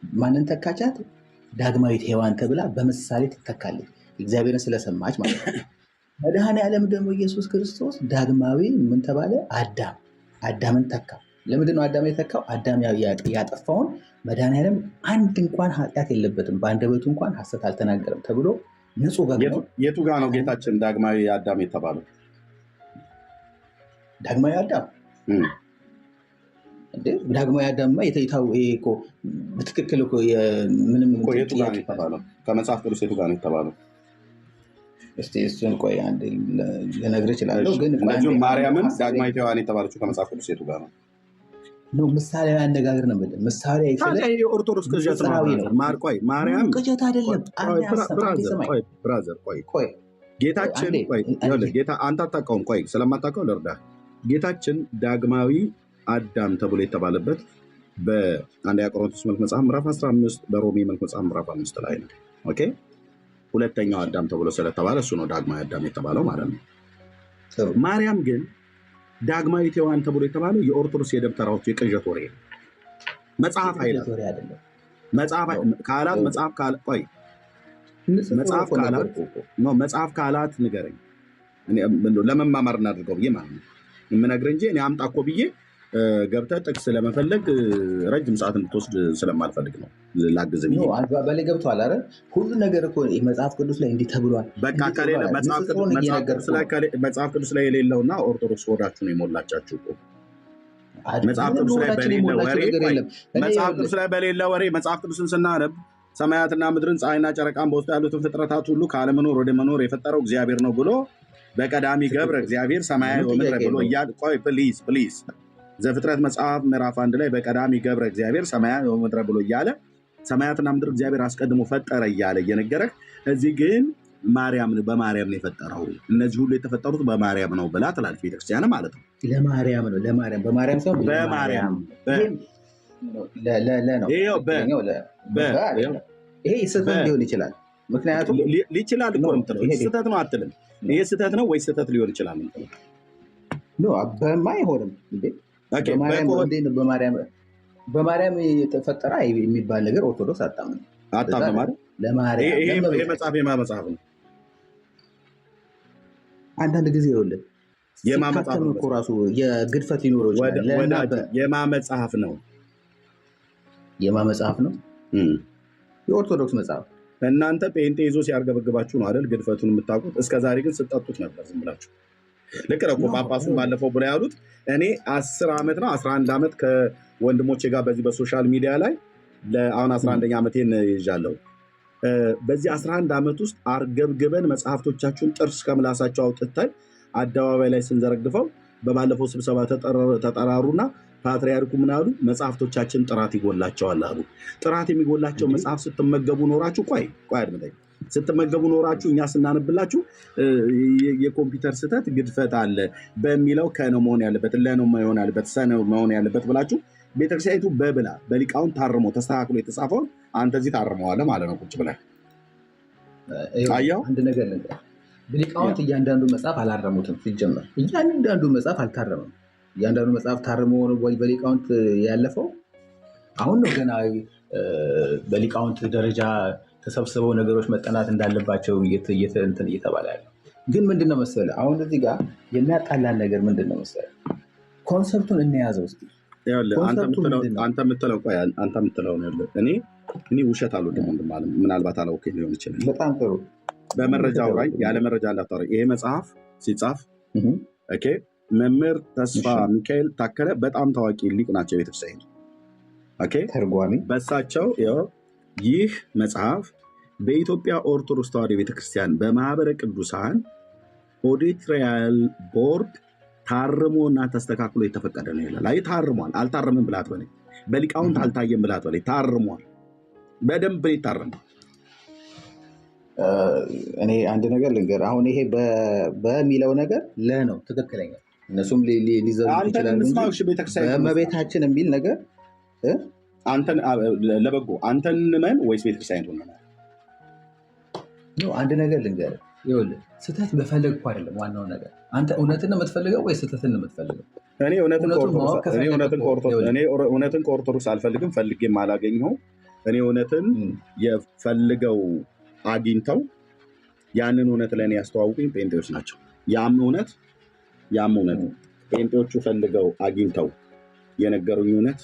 ማንን ተካቻት? ዳግማዊት ሔዋን ተብላ በምሳሌ ትተካለች፣ እግዚአብሔርን ስለሰማች ማለት ነው። መድኃኔዓለም ደግሞ ኢየሱስ ክርስቶስ ዳግማዊ ምን ተባለ? አዳምን ተካ። ለምንድነው አዳም የተካው? አዳም ያጠፋውን መድኃኔዓለም አንድ እንኳን ኃጢአት የለበትም፣ በአንደበቱ እንኳን ሐሰት አልተናገረም ተብሎ ንጹህ በግ ነው። የቱ ጋ ነው ጌታችን ዳግማዊ አዳም የተባለው? ዳግማዊ አዳም ዳግማዊ አዳምማ እኮ በትክክል እኮ ምንም የቱ ጋር ነው የተባለው? ከመጽሐፍ ቅዱስ የቱ ጋር ነው የተባለው? እስቲ እሱን ቆይ አንዴ ልነግርህ እችላለሁ። ግን ማርያምን ዳግማዊት ሔዋን የተባለችው ከመጽሐፍ ቅዱስ የቱ ጋር ነው? ምሳሌያዊ አነጋገር ነው የምልህ። ምሳሌያዊ ኦርቶዶክስ ቅዠት ነው። ማርያም ቅዠት አይደለም። ብራዘር ቆይ ጌታችን ጌታ አንተ አታውቀውም። ቆይ ስለማታውቀው ልርዳህ። ጌታችን ዳግማዊ አዳም ተብሎ የተባለበት በአንደኛ ቆሮንቶስ መልክ መጽሐፍ ምዕራፍ 15 በሮሜ መልክ መጽሐፍ ምዕራፍ 5 ላይ ነው። ኦኬ ሁለተኛው አዳም ተብሎ ስለተባለ እሱ ነው ዳግማዊ አዳም የተባለው ማለት ነው። ማርያም ግን ዳግማዊት ሔዋን ተብሎ የተባለው የኦርቶዶክስ የደብተራዎች የቅዠት ወሬ ነው። መጽሐፍ አይላት መጽሐፍ ካላት ንገረኝ፣ ለመማማር እናድርገው ብዬ ማለት ነው የምነግርህ እንጂ እኔ አምጣ እኮ ብዬ ገብተህ ጥቅስ ለመፈለግ ረጅም ሰዓት እንድትወስድ ስለማልፈልግ ነው። ላግዝ ብዬ በላይ ገብቶሃል አይደል? ሁሉ ነገር እኮ መጽሐፍ ቅዱስ ላይ እንዲህ ተብሏል። በቃ ከሌለ መጽሐፍ ቅዱስ ላይ የሌለውና ኦርቶዶክስ ሆዳችሁ ነው የሞላቻችሁ እኮ። መጽሐፍ ቅዱስ ላይ በሌለ ወሬ መጽሐፍ ቅዱስን ስናነብ ሰማያትና ምድርን ፀሐይና ጨረቃን በውስጡ ያሉትን ፍጥረታት ሁሉ ካለመኖር ወደ መኖር የፈጠረው እግዚአብሔር ነው ብሎ በቀዳሚ ገብረ እግዚአብሔር ሰማያዊ ወምድረ ብሎ እያል ቆይ ፕሊዝ ዘፍጥረት መጽሐፍ ምዕራፍ 1 ላይ በቀዳሚ ገብረ እግዚአብሔር ሰማያዊ ወምድረ ብሎ እያለ ሰማያትና ምድር እግዚአብሔር አስቀድሞ ፈጠረ እያለ እየነገረህ እዚህ ግን በማርያም ነው የፈጠረው፣ እነዚህ ሁሉ የተፈጠሩት በማርያም ነው ብላ ትላለች ቤተክርስቲያን ማለት ነው። ለማርያም ነው በማርያም ሰው በማርያም ይሄ ስህተት ሊሆን ይችላል። ምክንያቱም ሊችላል እኮ የምትለው ስህተት ነው አትልም። ይሄ ስህተት ነው ወይ ስህተት ሊሆን ይችላል የምትለው አይሆንም። በማርያም የተፈጠረ የሚባል ነገር ኦርቶዶክስ አታምንም። ይሄ መጽሐፍ የማ መጽሐፍ ነው? አንዳንድ ጊዜ ይኸውልህ ሲካተም እኮ ራሱ የግድፈት ሊኖረው ይችላል። የማ መጽሐፍ ነው? የማ መጽሐፍ ነው? የኦርቶዶክስ መጽሐፍ። እናንተ ጴንጤ ይዞ ሲያርገበግባችሁ ነው አይደል ግድፈቱን የምታውቁት። እስከዛሬ ግን ስጠጡት ነበር ዝም ብላችሁ። ልክ ነው እኮ ጳጳሱን ባለፈው ብላ ያሉት እኔ 10 ዓመት ነው 11 ዓመት ከወንድሞቼ ጋር በዚህ በሶሻል ሚዲያ ላይ አሁን 11ኛ ዓመቴን ይዣለሁ። በዚህ 11 ዓመት ውስጥ አርገብግበን መጽሐፍቶቻችሁን ጥርስ ከምላሳቸው አውጥተን አደባባይ ላይ ስንዘረግፈው በባለፈው ስብሰባ ተጠራሩና ፓትርያርኩ ምን አሉ? መጽሐፍቶቻችን ጥራት ይጎላቸዋል አሉ። ጥራት የሚጎላቸው መጽሐፍ ስትመገቡ ኖራችሁ ቆይ አድምጠኝ፣ ስትመገቡ ኖራችሁ እኛ ስናነብላችሁ የኮምፒውተር ስህተት ግድፈት አለ በሚለው ከነው መሆን ያለበት ለነው መሆን ያለበት ሰነው መሆን ያለበት ብላችሁ ቤተክርስቲያኒቱ በሊቃውን ታርሞ ተስተካክሎ የተጻፈውን አንተ እዚህ ታርመዋለህ ማለት ነው። ቁጭ ብለህ አየኸው። አንድ ነገር ልንገር፣ ሊቃውንት እያንዳንዱ መጽሐፍ አላረሙትም። ሲጀመር እያንዳንዱ መጽሐፍ አልታረመም። እያንዳንዱ መጽሐፍ ታርሞ ወይ በሊቃውንት ያለፈው አሁን ነው። ገና በሊቃውንት ደረጃ ተሰብስበው ነገሮች መጠናት እንዳለባቸው እየተባለ ያለው ግን ምንድነው መሰለህ፣ አሁን እዚህ ጋር የሚያጣላን ነገር ምንድነው መሰለህ፣ ኮንሰፕቱን እንያዘው እስኪ። አንተ የምትለው ነው። እኔ ውሸት አልወድም ማለት ምናልባት አላውቅም ሊሆን ይችላል። በጣም ጥሩ። በመረጃው ላይ ያለ መረጃ እንዳታወራ። ይሄ መጽሐፍ ሲጻፍ ኦኬ መምህር ተስፋ ሚካኤል ታከለ በጣም ታዋቂ ሊቅ ናቸው ቤተክርስቲያን። ኦኬ ተርጓሚ በሳቸው ይህ መጽሐፍ በኢትዮጵያ ኦርቶዶክስ ተዋሕዶ ቤተክርስቲያን በማህበረ ቅዱሳን ኦዲትሪያል ቦርድ ታርሞና ተስተካክሎ የተፈቀደ ነው ይላል። አይ ታርሟል። አልታረምም ብላት በላይ በሊቃውንት አልታየም ብላት በላይ ታርሟል። በደንብ ይታረማል። እኔ አንድ ነገር ልንገር። አሁን ይሄ በሚለው ነገር ነው ትክክለኛ፣ እነሱም ሊዘሩ ይችላሉ። በእመቤታችን የሚል ነገር አንተን ለበጎ አንተን እንመን ወይስ ቤተክርስቲያን ነው? አንድ ነገር ልንገር፣ ይኸውልህ ስህተት በፈለግ እኮ አይደለም ዋናው ነገር። አንተ እውነትን ነው የምትፈልገው ወይ ስህተትን ነው የምትፈልገው? እኔ እውነትን ከኦርቶዶክስ አልፈልግም፣ ፈልጌም አላገኘሁም። እኔ እውነትን የፈልገው አግኝተው ያንን እውነት ለእኔ ያስተዋውቁኝ ጴንጤዎች ናቸው። ያም እውነት ጴንጤዎቹ ፈልገው አግኝተው የነገሩኝ እውነት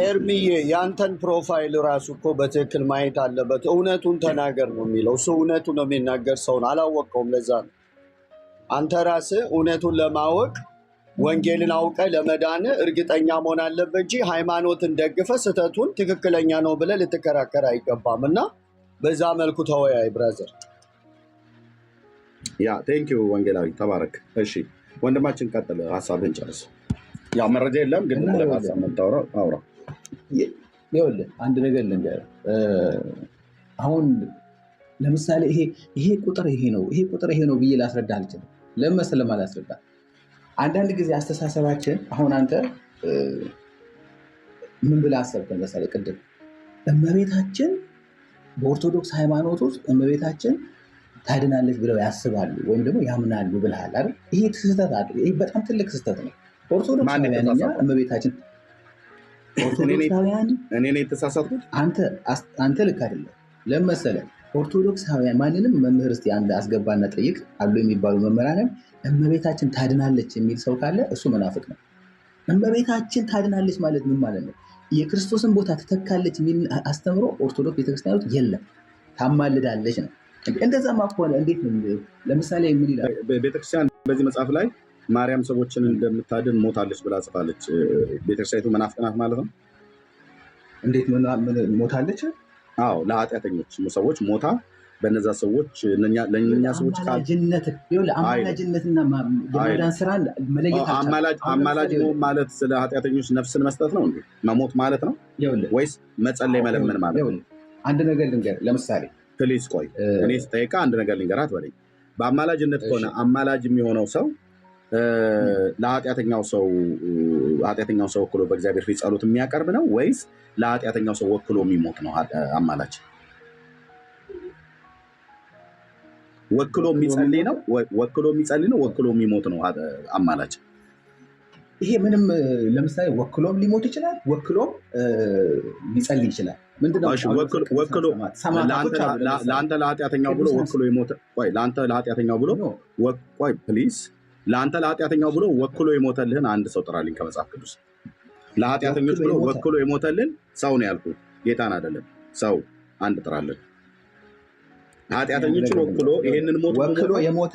ኤርሚዬ የአንተን ፕሮፋይል ራሱ እኮ በትክክል ማየት አለበት። እውነቱን ተናገር ነው የሚለው እሱ። እውነቱ ነው የሚናገር ሰውን አላወቀውም። ለዛ ነው አንተ ራስህ እውነቱን ለማወቅ ወንጌልን አውቀ ለመዳን እርግጠኛ መሆን አለበት እንጂ ሃይማኖትን ደግፈ ስህተቱን ትክክለኛ ነው ብለህ ልትከራከር አይገባም። እና በዛ መልኩ ተወያይ ብራዘር። ያ ቴንኪው ወንጌላዊ ተባረክ። እሺ ወንድማችን ቀጥል፣ ሀሳብህን ጨርስ። ያው መረጃ የለም ግን ለሀሳብ የምታወራው አውራ። ይኸውልህ አንድ ነገር ልንገርህ። አሁን ለምሳሌ ይሄ ቁጥር ይሄ ነው ብዬ ላስረዳ አልችልም። ለምን መሰለህ አላስረዳ። አንዳንድ ጊዜ አስተሳሰባችን አሁን አንተ ምን ብለህ አሰብክ መሰለህ? ቅድም እመቤታችን በኦርቶዶክስ ሃይማኖት ውስጥ እመቤታችን ታድናለች ብለው ያስባሉ ወይም ደግሞ ያምናሉ ብለሃል አይደል? ይሄ ስህተት አይደል? ይሄ በጣም ትልቅ ስህተት ነው። ኦርቶዶክሳውያን እመቤታችን ኦርቶዶክሳውያን እኔ ነኝ የተሳሳትኩት? አንተ ልክ አይደለም። ለምን መሰለህ? ኦርቶዶክሳውያን ማንንም መምህር እስቲ አንድ አስገባና ጠይቅ አሉ የሚባሉ መምህራንን እመቤታችን ታድናለች የሚል ሰው ካለ እሱ መናፍቅ ነው። እመቤታችን ታድናለች ማለት ምን ማለት ነው? የክርስቶስን ቦታ ትተካለች የሚል አስተምሮ ኦርቶዶክስ ቤተክርስቲያኖች የለም። ታማልዳለች ነው። እንደዛማ ከሆነ እንዴት ነው? ለምሳሌ ምን ይላል ቤተክርስቲያን በዚህ መጽሐፍ ላይ ማርያም ሰዎችን እንደምታድን ሞታለች ብላ ጽፋለች። ቤተክርስቲያኒቱ መናፍቅ ናት ማለት ነው? እንዴት ሞታለች? አዎ ለኃጢአተኞች ሰዎች ሞታ በነዛ ሰዎች ለእኛ ሰዎች አማላጅነትና የመዳን ስራ መለየት አማላጅ ማለት ስለ ኃጢአተኞች ነፍስን መስጠት ነው እንዴ? መሞት ማለት ነው ወይስ መጸለይ መለመን ማለት ነው? አንድ ነገር ልንገርህ። ለምሳሌ ፕሊዝ ቆይ እኔ ስጠይቃ አንድ ነገር ልንገራት በለኝ። በአማላጅነት ከሆነ አማላጅ የሚሆነው ሰው ለኃጢአተኛው ሰው ወክሎ በእግዚአብሔር ፊት ጸሎት የሚያቀርብ ነው ወይስ ለኃጢአተኛው ሰው ወክሎ የሚሞት ነው? አማላጅ ወክሎ የሚጸልይ ነው? ወክሎ የሚሞት ነው አማላጅ? ይሄ ምንም ለምሳሌ ወክሎም ሊሞት ይችላል፣ ወክሎም ሊጸልይ ይችላል። ምንድነው ለአንተ ለኃጢአተኛው ብሎ ወክሎ የሞተ ለአንተ ለኃጢአተኛው ብሎ ወክሎ የሞተልህን አንድ ሰው ጥራልኝ ከመጽሐፍ ቅዱስ። ለኃጢአተኞች ብሎ ወክሎ የሞተልን ሰው ነው ያልኩት፣ ጌታን አይደለም። ሰው አንድ ጥራልን። ኃጢአተኞችን ወክሎ ይሄንን ሞት ወክሎ የሞተ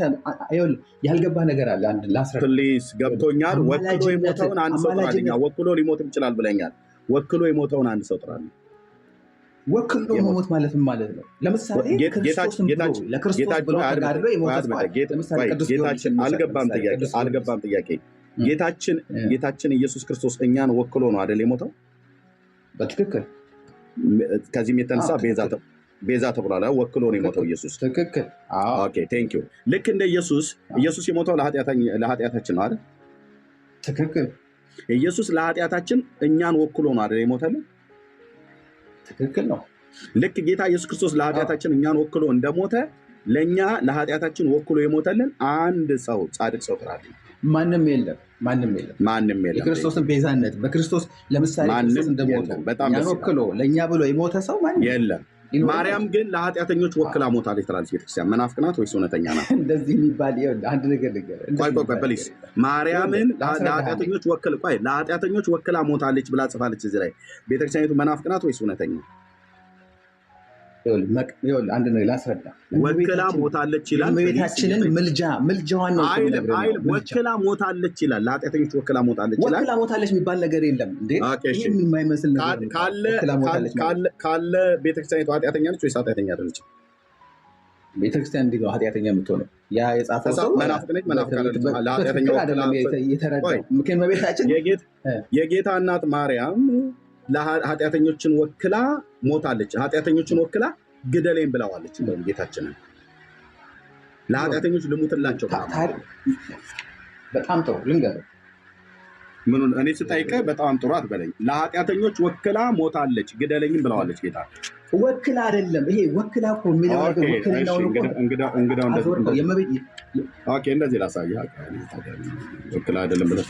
ያልገባ ነገር አለ። አንድ ላስረዳ ፕሊዝ። ገብቶኛል። ወክሎ የሞተውን አንድ ሰው ጥራልኝ። ወክሎ ሊሞትም ይችላል ብለኛል። ወክሎ የሞተውን አንድ ሰው ጥራልኝ። ወክሎ መሞት ማለት ምን ማለት ነው? ለምሳሌ ለክርስቶስ ብሎ ተጋድሎ የሞተ አልገባም ጥያቄ። ጌታችን ኢየሱስ ክርስቶስ እኛን ወክሎ ነው አይደል የሞተው? በትክክል። ከዚህም የተነሳ ቤዛ ተብሏል። ወክሎ ነው የሞተው ኢየሱስ። ትክክል። ኦኬ ቴንክ ዩ። ልክ እንደ ኢየሱስ የሞተው ለኃጢአታችን ነው አይደል? ትክክል። ኢየሱስ ለኃጢአታችን እኛን ወክሎ ነው አይደል የሞተልን? ትክክል ነው። ልክ ጌታ ኢየሱስ ክርስቶስ ለኃጢአታችን እኛን ወክሎ እንደሞተ ለእኛ ለኃጢአታችን ወክሎ የሞተልን አንድ ሰው ጻድቅ ሰው ጥራልኝ። ማንም የለም። የክርስቶስን ቤዛነት በክርስቶስ ለምሳሌ ክርስቶስ እንደሞተ እኛን ወክሎ ለእኛ ብሎ የሞተ ሰው የለም። ማርያም ግን ለኃጢአተኞች ወክላ ሞታለች ትላለች ቤተክርስቲያን። መናፍቅ ናት ወይስ እውነተኛ ናት? እንደዚህ የሚባል አንድ ነገር ፕሊዝ። ማርያምን ለኃጢአተኞች ወክላ ሞታለች ብላ ጽፋለች እዚህ ላይ። ቤተክርስቲያኒቱ መናፍቅ ናት ወይስ እውነተኛ? አንድ ነገር ላስረዳ። ወክላ ሞታለች ይላል። እመቤታችንን ምልጃዋን ነው ወክላ ሞታለች ይላል። ለኃጢአተኞች ወክላ ሞታለች ይላል። ወክላ ሞታለች የሚባል ነገር የለም እንዴ? ይህም የማይመስል ነገር ካለ ቤተክርስቲያኒቱ ኃጢአተኛ ነች ወይስ ኃጢአተኛ አይደለች? ቤተክርስቲያን እንዲህ ነው ኃጢአተኛ የምትሆነው። ያ የጻፈው ሰው መናፍቅ ነች። መናፍቅ የተረዳው ምክንያቱም እመቤታችን የጌታ እናት ማርያም ለኃጢአተኞችን ወክላ ሞታለች። ኃጢአተኞችን ወክላ ግደሌን ብለዋለች። እንደውም ጌታችንን ለኃጢአተኞች ልሙትላቸው። በጣም ጥሩ ልንገርህ። ምኑን እኔ ስጠይቅህ በጣም ጥሩ አትበለኝ። ለኃጢአተኞች ወክላ ሞታለች ግደለኝም ብለዋለች ጌታ። ወክላ አይደለም ይሄ ወክላ እኮ የሚለው እንደዚህ ላሳይህ። ወክላ አይደለም ብለህ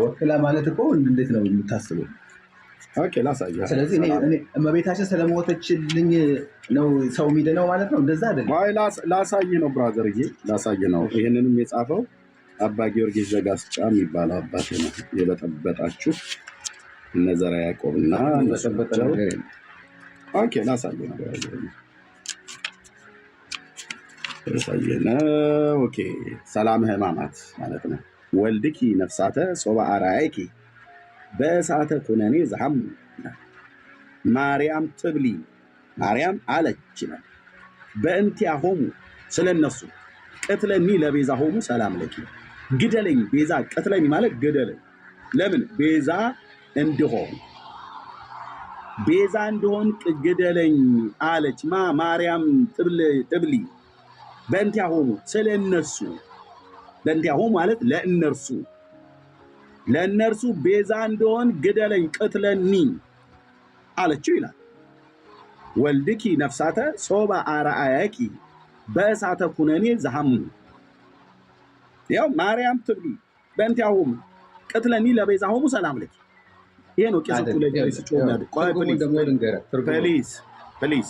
ወክላ ማለት እኮ እንዴት ነው የምታስበው? ላሳይህ። ስለዚህ እመቤታችን ስለሞተችልኝ ነው ሰው የሚድነው ማለት ነው? እንደዛ አይደለም። ላሳይህ ነው ብራዘርዬ፣ ላሳይህ ነው። ይህንንም የጻፈው አባ ጊዮርጊስ ዘጋስጫ የሚባል አባት ነው። የበጠበጣችሁ እነ ዘርዓ ያዕቆብና ላሳየው ነው። ኦኬ ሰላም ህማማት ማለት ነው። ወልድኪ ነፍሳተ ሶባ አራያኪ በእሳተ ኩነኔ ዘሐሙ ማርያም ትብሊ ማርያም አለች ነው በእንቲአሆሙ ስለነሱ ቅትለኒ ለቤዛ ሆሙ ሰላም ለኪ ግደለኝ ቤዛ ቅትለኝ ማለት ግደለኝ ለምን ቤዛ እንድሆን ግደለኝ አለች ማርያም ትብሊ በእንቲአሆሙ ስለነሱ በእንቲአሆሙ ማለት ለእነርሱ ቤዛ እንደሆን ግደለኝ ቅትለኒ አለችው ይላል። ወልድኪ ነፍሳተ ሶባ አርአያኪ በእሳተ ኩነኔ ዘሐሙ ያው ማርያም ትብሊ በእንቲአሆሙ ቅትለኒ ለቤዛሆሙ ሰላም ለኪ ይሄ ነው ቄሶቹ ለዚህ ሲጮህ ፕሊዝ